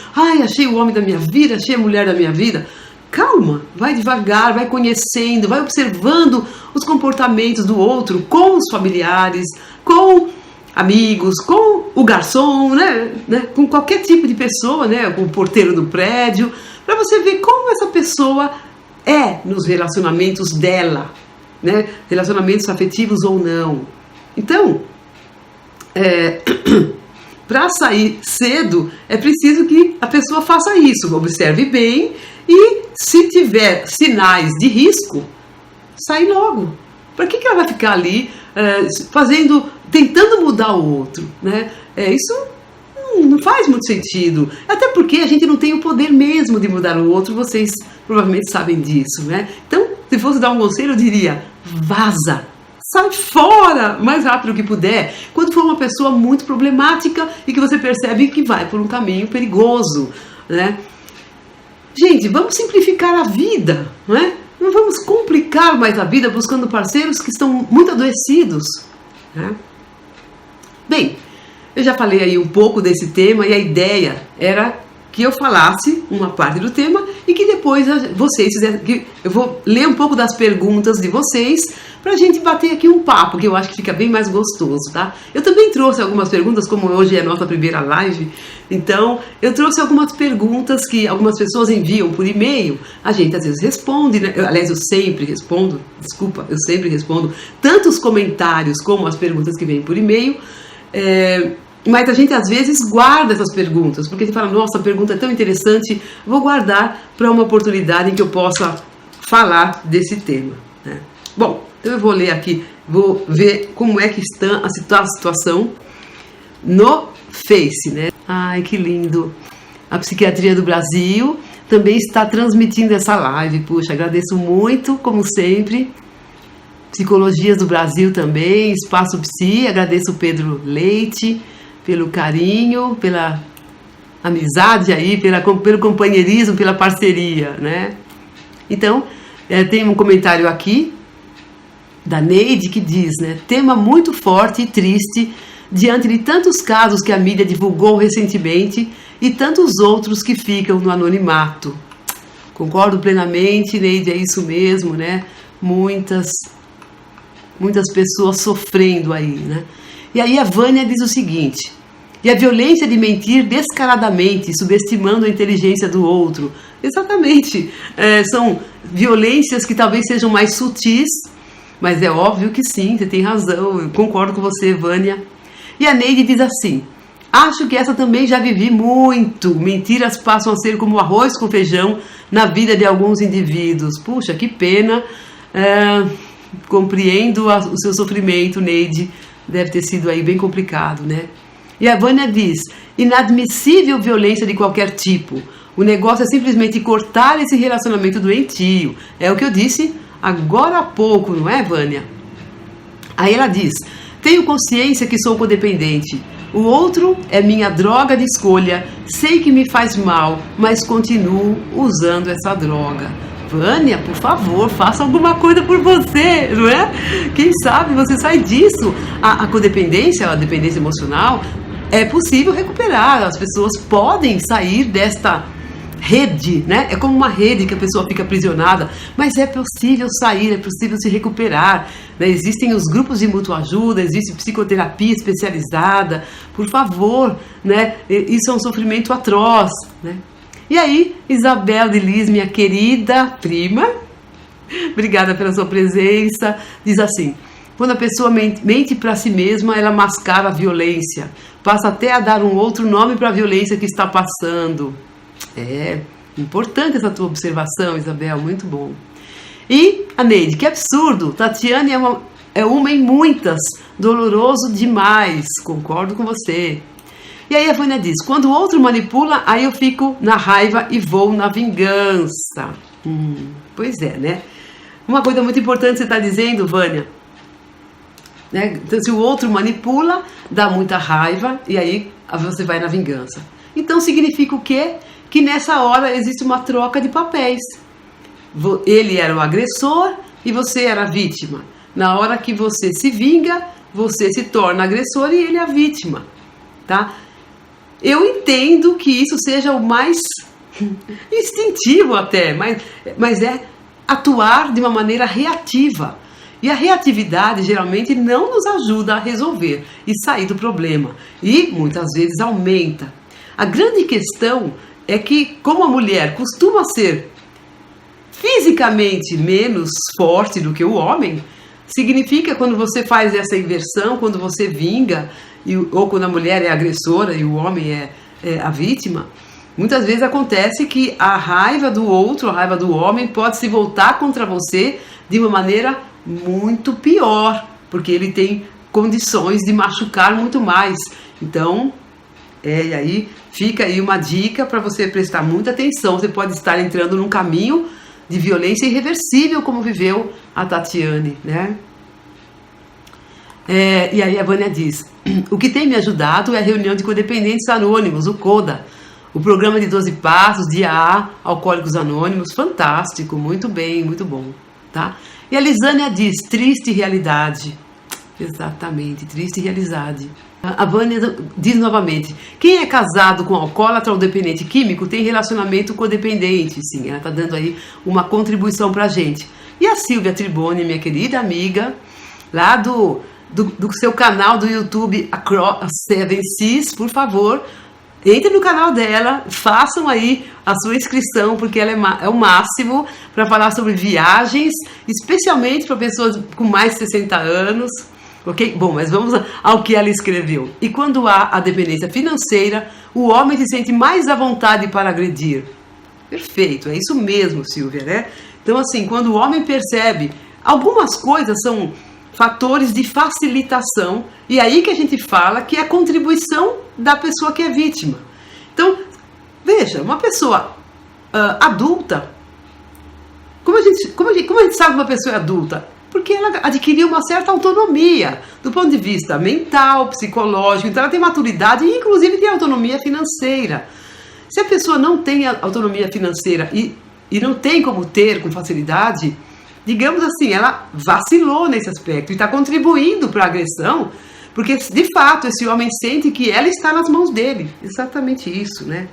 achei o homem da minha vida, achei a mulher da minha vida. Calma, vai devagar, vai conhecendo, vai observando os comportamentos do outro com os familiares, com amigos, com o garçom, né? Com qualquer tipo de pessoa, né? Com o porteiro do prédio, para você ver como essa pessoa é nos relacionamentos dela, né? Relacionamentos afetivos ou não. Então, para sair cedo, é preciso que a pessoa faça isso, observe bem e, se tiver sinais de risco, sai logo. Para que ela vai ficar ali tentando mudar o outro, né? Isso não faz muito sentido. Até porque a gente não tem o poder mesmo de mudar o outro, vocês provavelmente sabem disso, né? Então, se fosse dar um conselho, eu diria: vaza, sai fora o mais rápido que puder, quando for uma pessoa muito problemática e que você percebe que vai por um caminho perigoso, né? Gente, vamos simplificar a vida, não é? Não vamos complicar mais a vida buscando parceiros que estão muito adoecidos, né? Bem, eu já falei aí um pouco desse tema e a ideia era que eu falasse uma parte do tema e que depois eu vou ler um pouco das perguntas de vocês pra gente bater aqui um papo, que eu acho que fica bem mais gostoso, tá? Eu também trouxe algumas perguntas, como hoje é a nossa primeira live, então eu trouxe algumas perguntas que algumas pessoas enviam por e-mail, a gente às vezes responde, né? Aliás, eu sempre respondo, tanto os comentários como as perguntas que vêm por e-mail, mas a gente às vezes guarda essas perguntas, porque a gente fala: nossa, a pergunta é tão interessante, vou guardar para uma oportunidade em que eu possa falar desse tema, né? Bom, então eu vou ler aqui, vou ver como é que está a situação no Face, né? Ai, que lindo! A Psiquiatria do Brasil também está transmitindo essa live, puxa, agradeço muito, como sempre. Psicologias do Brasil também, Espaço Psi, agradeço o Pedro Leite pelo carinho, pela amizade aí, pelo companheirismo, pela parceria, né? Então, tem um comentário aqui da Neide que diz, né? Tema muito forte e triste diante de tantos casos que a mídia divulgou recentemente e tantos outros que ficam no anonimato. Concordo plenamente, Neide, é isso mesmo, né? Muitas pessoas sofrendo aí, né? E aí a Vânia diz o seguinte: E a violência de mentir descaradamente, subestimando a inteligência do outro. Exatamente. São violências que talvez sejam mais sutis, mas é óbvio que sim, você tem razão, eu concordo com você, Vânia. E a Neide diz assim: acho que essa também já vivi muito. Mentiras passam a ser como arroz com feijão na vida de alguns indivíduos. Puxa, que pena. Compreendo o seu sofrimento, Neide. Deve ter sido aí bem complicado, né? E a Vânia diz: inadmissível violência de qualquer tipo. O negócio é simplesmente cortar esse relacionamento doentio. É o que eu disse agora há pouco, não é, Vânia? Aí ela diz: tenho consciência que sou codependente. O outro é minha droga de escolha. Sei que me faz mal, mas continuo usando essa droga. Vânia, por favor, faça alguma coisa por você, não é? Quem sabe você sai disso. A codependência, a dependência emocional, é possível recuperar. As pessoas podem sair desta rede, né? É como uma rede que a pessoa fica aprisionada, mas é possível sair, é possível se recuperar, né? Existem os grupos de mútua ajuda, existe psicoterapia especializada, por favor, né? Isso é um sofrimento atroz, né? E aí, Isabel de Liz, minha querida prima, obrigada pela sua presença, diz assim: quando a pessoa mente para si mesma, ela mascara a violência, passa até a dar um outro nome para a violência que está passando. É importante essa tua observação, Isabel, muito bom. E a Neide: que absurdo, Tatiane é uma em muitas, doloroso demais, concordo com você. E aí a Vânia diz: quando o outro manipula, aí eu fico na raiva e vou na vingança. Pois é, né? Uma coisa muito importante você está dizendo, Vânia, né? Então, se o outro manipula, dá muita raiva e aí você vai na vingança. Então significa o quê? Que nessa hora existe uma troca de papéis. Ele era o agressor e você era a vítima. Na hora que você se vinga, você se torna agressor e ele é a vítima, tá? Eu entendo que isso seja o mais instintivo até, mas é atuar de uma maneira reativa. E a reatividade geralmente não nos ajuda a resolver e sair do problema. E muitas vezes aumenta. A grande questão é que, como a mulher costuma ser fisicamente menos forte do que o homem, significa quando você faz essa inversão, quando você vinga, ou quando a mulher é agressora e o homem é a vítima, muitas vezes acontece que a raiva do outro, a raiva do homem, pode se voltar contra você de uma maneira muito pior, porque ele tem condições de machucar muito mais. Então, e aí fica aí uma dica para você prestar muita atenção. Você pode estar entrando num caminho de violência irreversível, como viveu a Tatiane, né? E aí a Vânia diz: o que tem me ajudado é a reunião de codependentes anônimos, o CODA, o programa de 12 passos de AA, Alcoólicos Anônimos, fantástico, muito bem, muito bom, tá? E a Lisânia diz: triste realidade. Exatamente, triste realidade. A Vânia diz novamente: quem é casado com alcoólatra ou dependente químico tem relacionamento codependente. Sim, ela está dando aí uma contribuição pra gente. E a Silvia Triboni, minha querida amiga, lá do seu canal do YouTube Across Seven Seas, por favor, entre no canal dela, façam aí a sua inscrição, porque ela é o máximo para falar sobre viagens, especialmente para pessoas com mais de 60 anos, ok? Bom, mas vamos ao que ela escreveu. E quando há a dependência financeira, o homem se sente mais à vontade para agredir. Perfeito, é isso mesmo, Silvia, né? Então, assim, quando o homem percebe, algumas coisas são fatores de facilitação, e aí que a gente fala que é a contribuição da pessoa que é vítima. Então, veja, uma pessoa adulta, como a gente sabe que uma pessoa é adulta? Porque ela adquiriu uma certa autonomia, do ponto de vista mental, psicológico, então ela tem maturidade e inclusive tem autonomia financeira. Se a pessoa não tem autonomia financeira e não tem como ter com facilidade, digamos assim, ela vacilou nesse aspecto e está contribuindo para a agressão, porque de fato esse homem sente que ela está nas mãos dele. Exatamente isso, né?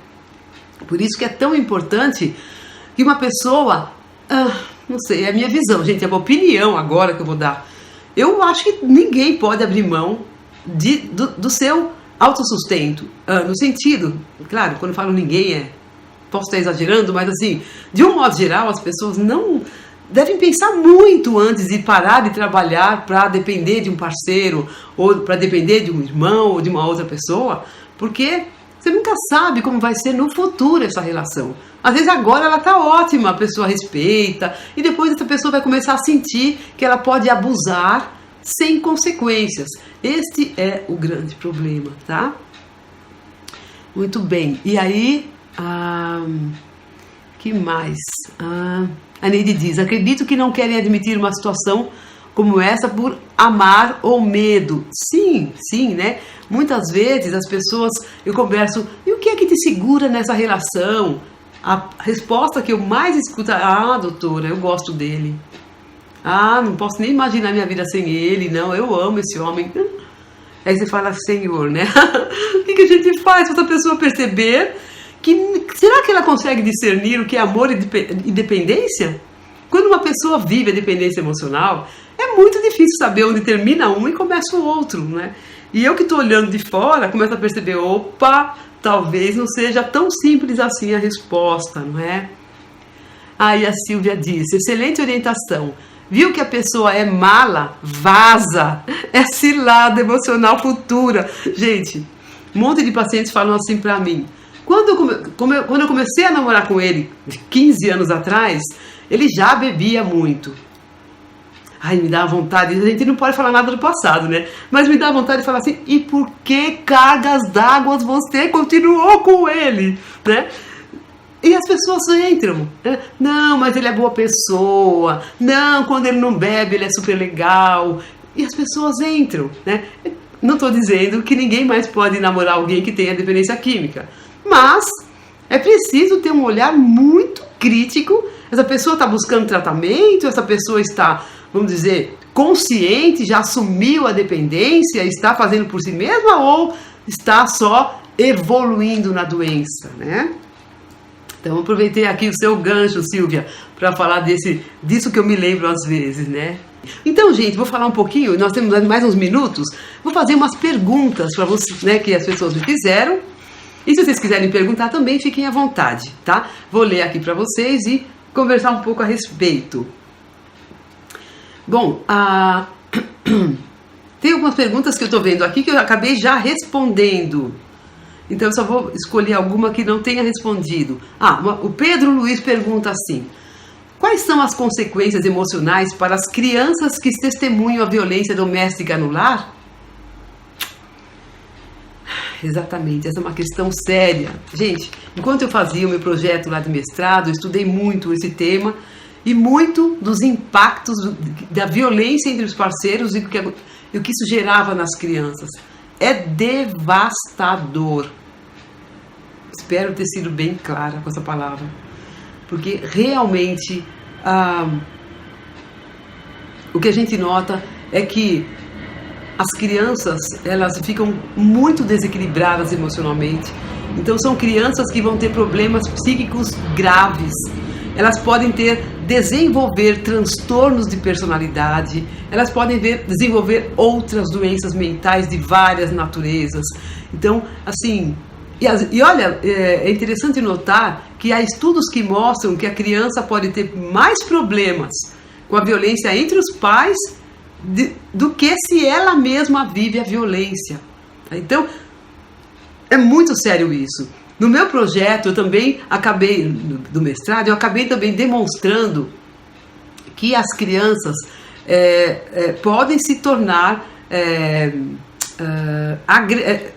Por isso que é tão importante que uma pessoa, não sei, é a minha visão, gente, é uma opinião agora que eu vou dar. Eu acho que ninguém pode abrir mão do seu autossustento, no sentido, claro, quando eu falo ninguém posso estar exagerando, mas assim, de um modo geral, as pessoas não devem pensar muito antes de parar de trabalhar para depender de um parceiro, ou para depender de um irmão, ou de uma outra pessoa, porque você nunca sabe como vai ser no futuro essa relação. Às vezes agora ela está ótima, a pessoa respeita, e depois essa pessoa vai começar a sentir que ela pode abusar sem consequências. Este é o grande problema, tá? Muito bem. E aí, que mais? A Neide diz: acredito que não querem admitir uma situação como essa por amar ou medo. Sim, né? Muitas vezes as pessoas, eu converso, e o que é que te segura nessa relação? A resposta que eu mais escuto: doutora, eu gosto dele. Não posso nem imaginar minha vida sem ele, não, eu amo esse homem. Aí você fala: Senhor, né? O que a gente faz se essa pessoa perceber que... Será que ela consegue discernir o que é amor e dependência? Quando uma pessoa vive a dependência emocional, é muito difícil saber onde termina um e começa o outro, né? E eu que estou olhando de fora, começo a perceber, opa, talvez não seja tão simples assim a resposta, não é? Aí a Silvia disse: excelente orientação. Viu que a pessoa é mala? Vaza! É cilada emocional futura. Gente, um monte de pacientes falam assim pra mim. Quando eu comecei a namorar com ele, 15 anos atrás, ele já bebia muito. Me dá vontade, a gente não pode falar nada do passado, né? Mas me dá vontade de falar assim: e por que cargas d'água você continuou com ele? Né? E as pessoas entram, né? Não, mas ele é boa pessoa. Não, quando ele não bebe, ele é super legal. E as pessoas entram, né? Não estou dizendo que ninguém mais pode namorar alguém que tenha dependência química. Mas é preciso ter um olhar muito crítico. Essa pessoa está buscando tratamento, essa pessoa está, vamos dizer, consciente, já assumiu a dependência, está fazendo por si mesma, ou está só evoluindo na doença, né? Então, aproveitei aqui o seu gancho, Silvia, para falar disso que eu me lembro às vezes, né? Então, gente, vou falar um pouquinho, nós temos mais uns minutos, vou fazer umas perguntas para vocês, né, que as pessoas me fizeram. E se vocês quiserem perguntar também, fiquem à vontade, tá? Vou ler aqui para vocês e conversar um pouco a respeito. Bom, tem algumas perguntas que eu estou vendo aqui que eu acabei já respondendo. Então eu só vou escolher alguma que não tenha respondido. O Pedro Luiz pergunta assim: quais são as consequências emocionais para as crianças que testemunham a violência doméstica no lar? Exatamente, essa é uma questão séria. Gente, enquanto eu fazia o meu projeto lá de mestrado, eu estudei muito esse tema e muito dos impactos da violência entre os parceiros e o que isso gerava nas crianças. É devastador. Espero ter sido bem clara com essa palavra, porque realmente o que a gente nota é que as crianças, elas ficam muito desequilibradas emocionalmente. Então são crianças que vão ter problemas psíquicos graves. Elas podem desenvolver transtornos de personalidade, elas podem desenvolver outras doenças mentais de várias naturezas. Então, assim, e olha, é interessante notar que há estudos que mostram que a criança pode ter mais problemas com a violência entre os pais do que se ela mesma vive a violência. Então, é muito sério isso. No meu projeto, eu também acabei, do mestrado, eu acabei também demonstrando que as crianças podem se tornar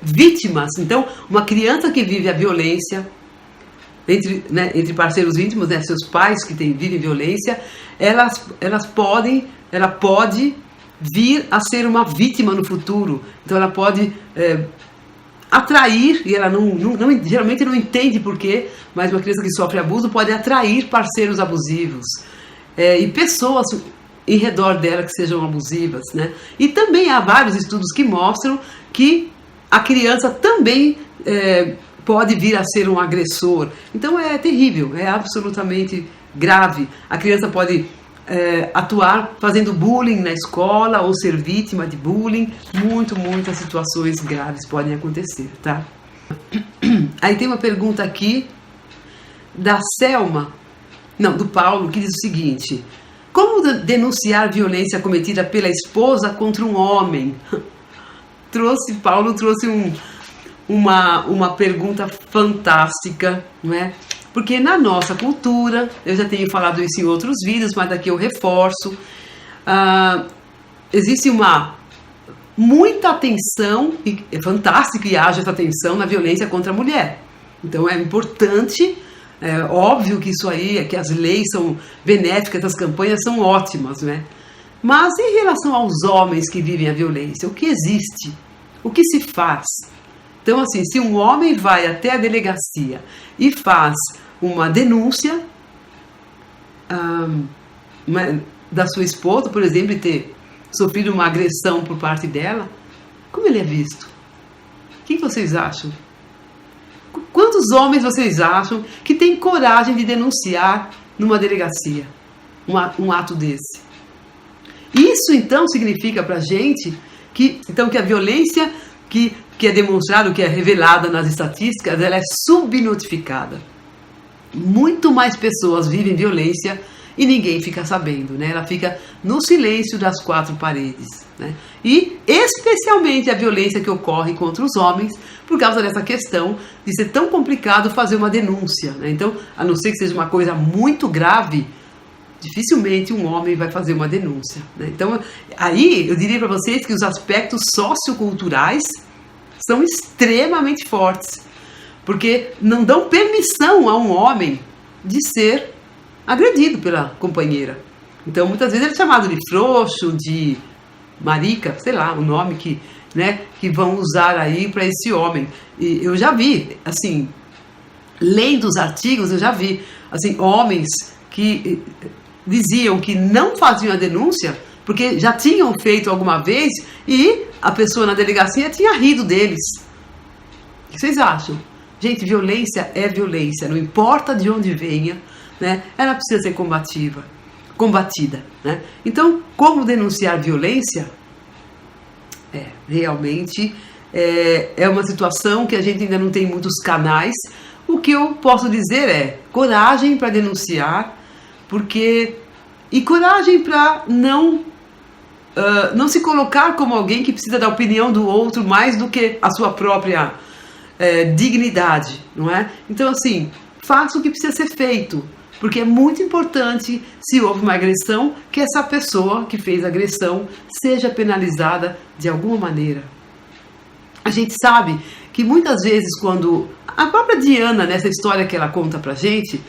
vítimas. Então, uma criança que vive a violência entre parceiros íntimos, né, seus pais que vivem violência, ela pode vir a ser uma vítima no futuro. Então ela pode atrair, e ela geralmente não entende por quê, mas uma criança que sofre abuso pode atrair parceiros abusivos e pessoas em redor dela que sejam abusivas, né? E também há vários estudos que mostram que a criança também pode vir a ser um agressor. Então é terrível, é absolutamente grave. A criança pode atuar fazendo bullying na escola ou ser vítima de bullying. Muitas situações graves podem acontecer, tá? Aí tem uma pergunta aqui da Selma, não, do Paulo, que diz o seguinte: como denunciar violência cometida pela esposa contra um homem? Paulo trouxe uma pergunta fantástica, não é? Porque na nossa cultura, eu já tenho falado isso em outros vídeos, mas aqui eu reforço, existe muita atenção, e é fantástico que haja essa atenção na violência contra a mulher. Então é importante, é óbvio que isso aí, que as leis são benéficas, as campanhas são ótimas, né? Mas em relação aos homens que vivem a violência, o que existe? O que se faz? Então, assim, se um homem vai até a delegacia e faz uma denúncia da sua esposa, por exemplo, e ter sofrido uma agressão por parte dela, como ele é visto? O que vocês acham? Quantos homens vocês acham que têm coragem de denunciar numa delegacia um ato desse? Isso, então, significa pra gente que a violência que é demonstrada, que é revelada nas estatísticas, ela é subnotificada. Muito mais pessoas vivem violência e ninguém fica sabendo, né? Ela fica no silêncio das quatro paredes, né? E especialmente a violência que ocorre contra os homens, por causa dessa questão de ser tão complicado fazer uma denúncia, né? Então, a não ser que seja uma coisa muito grave, dificilmente um homem vai fazer uma denúncia, né? Então, aí eu diria para vocês que os aspectos socioculturais são extremamente fortes, porque não dão permissão a um homem de ser agredido pela companheira. Então, muitas vezes ele é chamado de frouxo, de marica, sei lá, o nome que vão usar aí para esse homem. E eu já vi, assim, lendo os artigos, eu já vi, assim, homens que diziam que não faziam a denúncia porque já tinham feito alguma vez e a pessoa na delegacia tinha rido deles. O que vocês acham? Gente, violência é violência, não importa de onde venha, né? Ela precisa ser combatida, né? Então, como denunciar violência? Realmente é uma situação que a gente ainda não tem muitos canais. O que eu posso dizer é coragem para denunciar, e coragem para não se colocar como alguém que precisa da opinião do outro mais do que a sua própria dignidade, não é? Então, assim, faça o que precisa ser feito, porque é muito importante, se houve uma agressão, que essa pessoa que fez a agressão seja penalizada de alguma maneira. A gente sabe que muitas vezes, quando a própria Diana, nessa história que ela conta pra gente,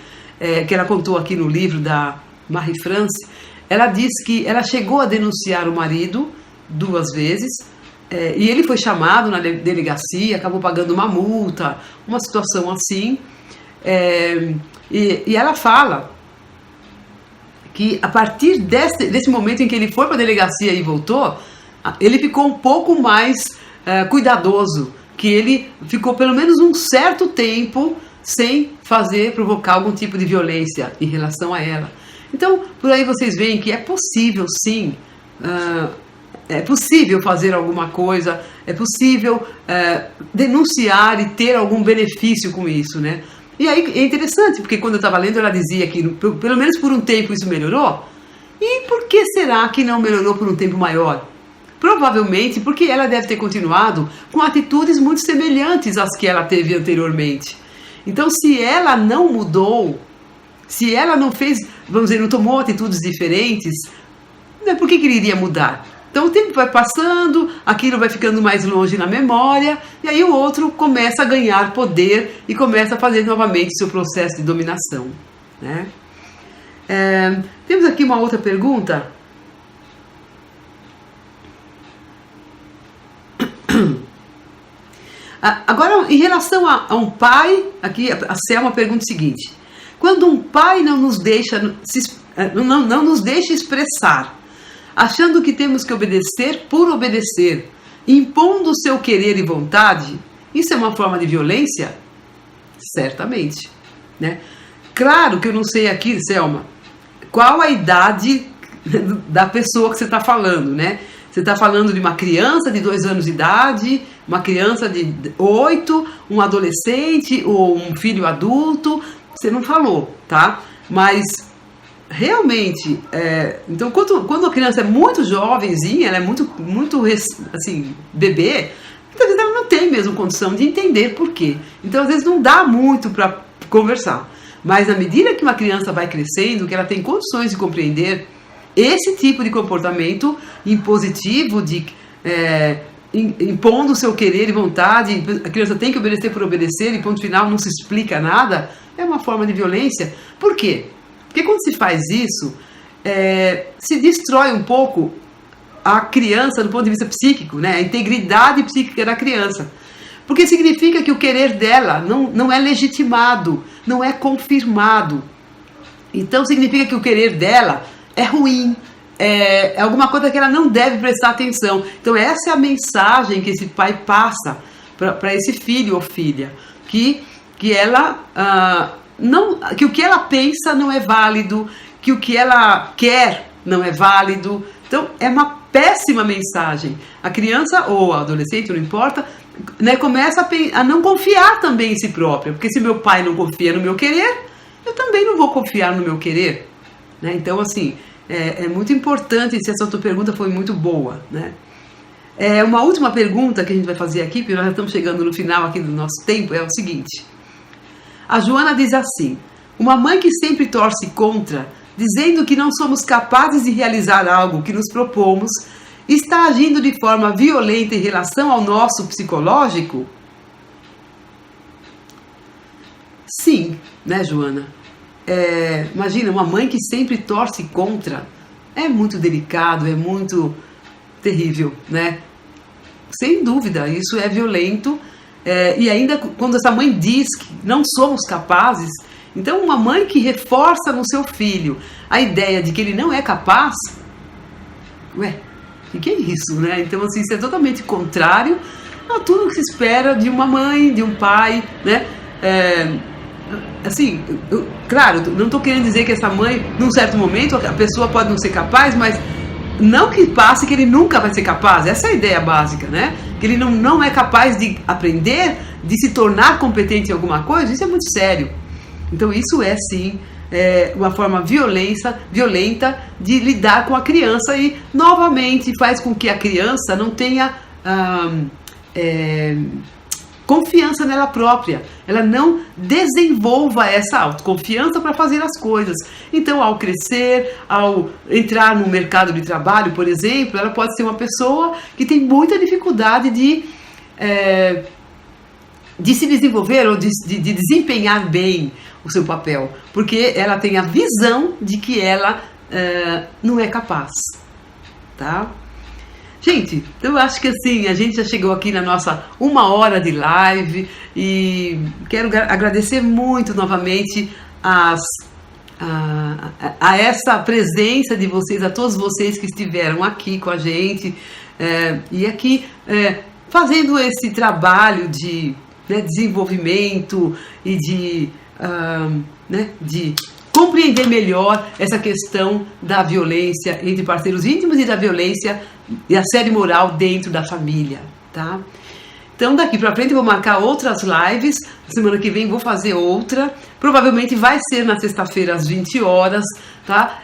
que ela contou aqui no livro da Marie-France, ela diz que ela chegou a denunciar o marido 2 vezes, e ele foi chamado na delegacia, acabou pagando uma multa, uma situação assim, e ela fala que a partir desse momento em que ele foi para a delegacia e voltou, ele ficou um pouco mais cuidadoso, que ele ficou pelo menos um certo tempo sem provocar algum tipo de violência em relação a ela. Então, por aí vocês veem que é possível, sim, é possível fazer alguma coisa, é possível denunciar e ter algum benefício com isso, né? E aí é interessante, porque quando eu estava lendo, ela dizia que pelo menos por um tempo isso melhorou. E por que será que não melhorou por um tempo maior? Provavelmente porque ela deve ter continuado com atitudes muito semelhantes às que ela teve anteriormente. Então, se ela não mudou, se ela não fez, vamos dizer, não tomou atitudes diferentes, né, por que ele iria mudar? Então o tempo vai passando, aquilo vai ficando mais longe na memória, e aí o outro começa a ganhar poder e começa a fazer novamente seu processo de dominação, né? Temos aqui uma outra pergunta. Agora, em relação a um pai, aqui a Selma pergunta o seguinte: quando um pai não nos deixa expressar, achando que temos que obedecer por obedecer, impondo o seu querer e vontade, isso é uma forma de violência? Certamente, né? Claro que eu não sei aqui, Selma, qual a idade da pessoa que você está falando, né? Você está falando de uma criança de 2 anos de idade, uma criança de 8, um adolescente ou um filho adulto, você não falou, tá? Mas realmente, então quando a criança é muito jovenzinha, ela é muito assim, bebê, muitas vezes ela não tem mesmo condição de entender por quê. Então às vezes não dá muito para conversar. Mas na medida que uma criança vai crescendo, que ela tem condições de compreender esse tipo de comportamento impositivo, impondo o seu querer e vontade, a criança tem que obedecer por obedecer e ponto final, não se explica nada, é uma forma de violência. Por quê? Porque quando se faz isso, se destrói um pouco a criança do ponto de vista psíquico, né? A integridade psíquica da criança. Porque significa que o querer dela não é legitimado, não é confirmado. Então significa que o querer dela é ruim, é alguma coisa que ela não deve prestar atenção. Então essa é a mensagem que esse pai passa para esse filho ou filha, que ela que o que ela pensa não é válido, que o que ela quer não é válido. Então é uma péssima mensagem. A criança ou a adolescente, não importa, né, começa a não confiar também em si própria, porque se meu pai não confia no meu querer, eu também não vou confiar no meu querer, né? Então assim, é muito importante, se essa tua pergunta foi muito boa, né? Uma última pergunta que a gente vai fazer aqui, porque nós já estamos chegando no final aqui do nosso tempo, é o seguinte. A Joana diz assim: uma mãe que sempre torce contra, dizendo que não somos capazes de realizar algo que nos propomos, está agindo de forma violenta em relação ao nosso psicológico? Sim, né, Joana? Imagina, uma mãe que sempre torce contra, é muito delicado, é muito terrível, né? Sem dúvida, isso é violento, e ainda quando essa mãe diz que não somos capazes, então uma mãe que reforça no seu filho a ideia de que ele não é capaz, o que é isso, né? Então assim, isso é totalmente contrário a tudo que se espera de uma mãe, de um pai, né? Assim, claro, não estou querendo dizer que essa mãe, num certo momento, a pessoa pode não ser capaz, mas não que passe que ele nunca vai ser capaz. Essa é a ideia básica, né? Que ele não é capaz de aprender, de se tornar competente em alguma coisa. Isso é muito sério. Então isso é sim uma forma violenta de lidar com a criança e novamente faz com que a criança não tenha confiança nela própria, ela não desenvolva essa autoconfiança para fazer as coisas. Então, ao crescer, ao entrar no mercado de trabalho, por exemplo, ela pode ser uma pessoa que tem muita dificuldade de se desenvolver ou de desempenhar bem o seu papel, porque ela tem a visão de que ela não é capaz, tá? Gente, eu acho que assim, a gente já chegou aqui na nossa 1 hora de live e quero agradecer muito novamente a essa presença de vocês, a todos vocês que estiveram aqui com a gente e aqui fazendo esse trabalho de desenvolvimento e de compreender melhor essa questão da violência entre parceiros íntimos e da violência e assédio moral dentro da família, tá? Então daqui pra frente eu vou marcar outras lives, semana que vem vou fazer outra, provavelmente vai ser na sexta-feira às 20 horas, tá?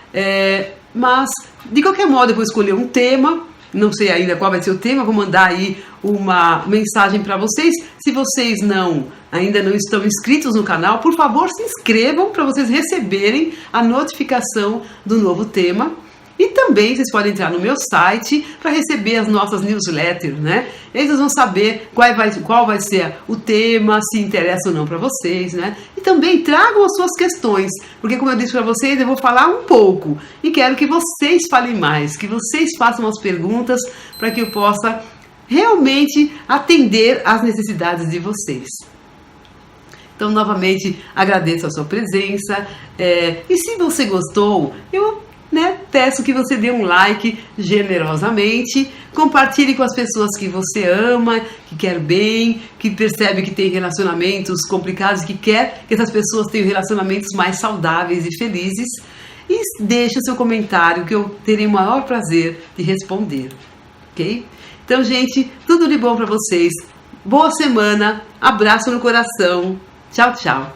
Mas de qualquer modo eu vou escolher um tema, não sei ainda qual vai ser o tema, vou mandar aí uma mensagem para vocês. Se vocês ainda não estão inscritos no canal, por favor se inscrevam para vocês receberem a notificação do novo tema. E também vocês podem entrar no meu site para receber as nossas newsletters, né? E aí vocês vão saber qual vai ser o tema, se interessa ou não para vocês, né? E também tragam as suas questões, porque como eu disse para vocês, eu vou falar um pouco e quero que vocês falem mais, que vocês façam as perguntas para que eu possa realmente atender às necessidades de vocês. Então, novamente, agradeço a sua presença e se você gostou, eu peço que você dê um like generosamente, compartilhe com as pessoas que você ama, que quer bem, que percebe que tem relacionamentos complicados, que quer que essas pessoas tenham relacionamentos mais saudáveis e felizes. e deixe o seu comentário que eu terei o maior prazer de responder, ok? Então, gente, tudo de bom para vocês. Boa semana, abraço no coração. Tchau, tchau.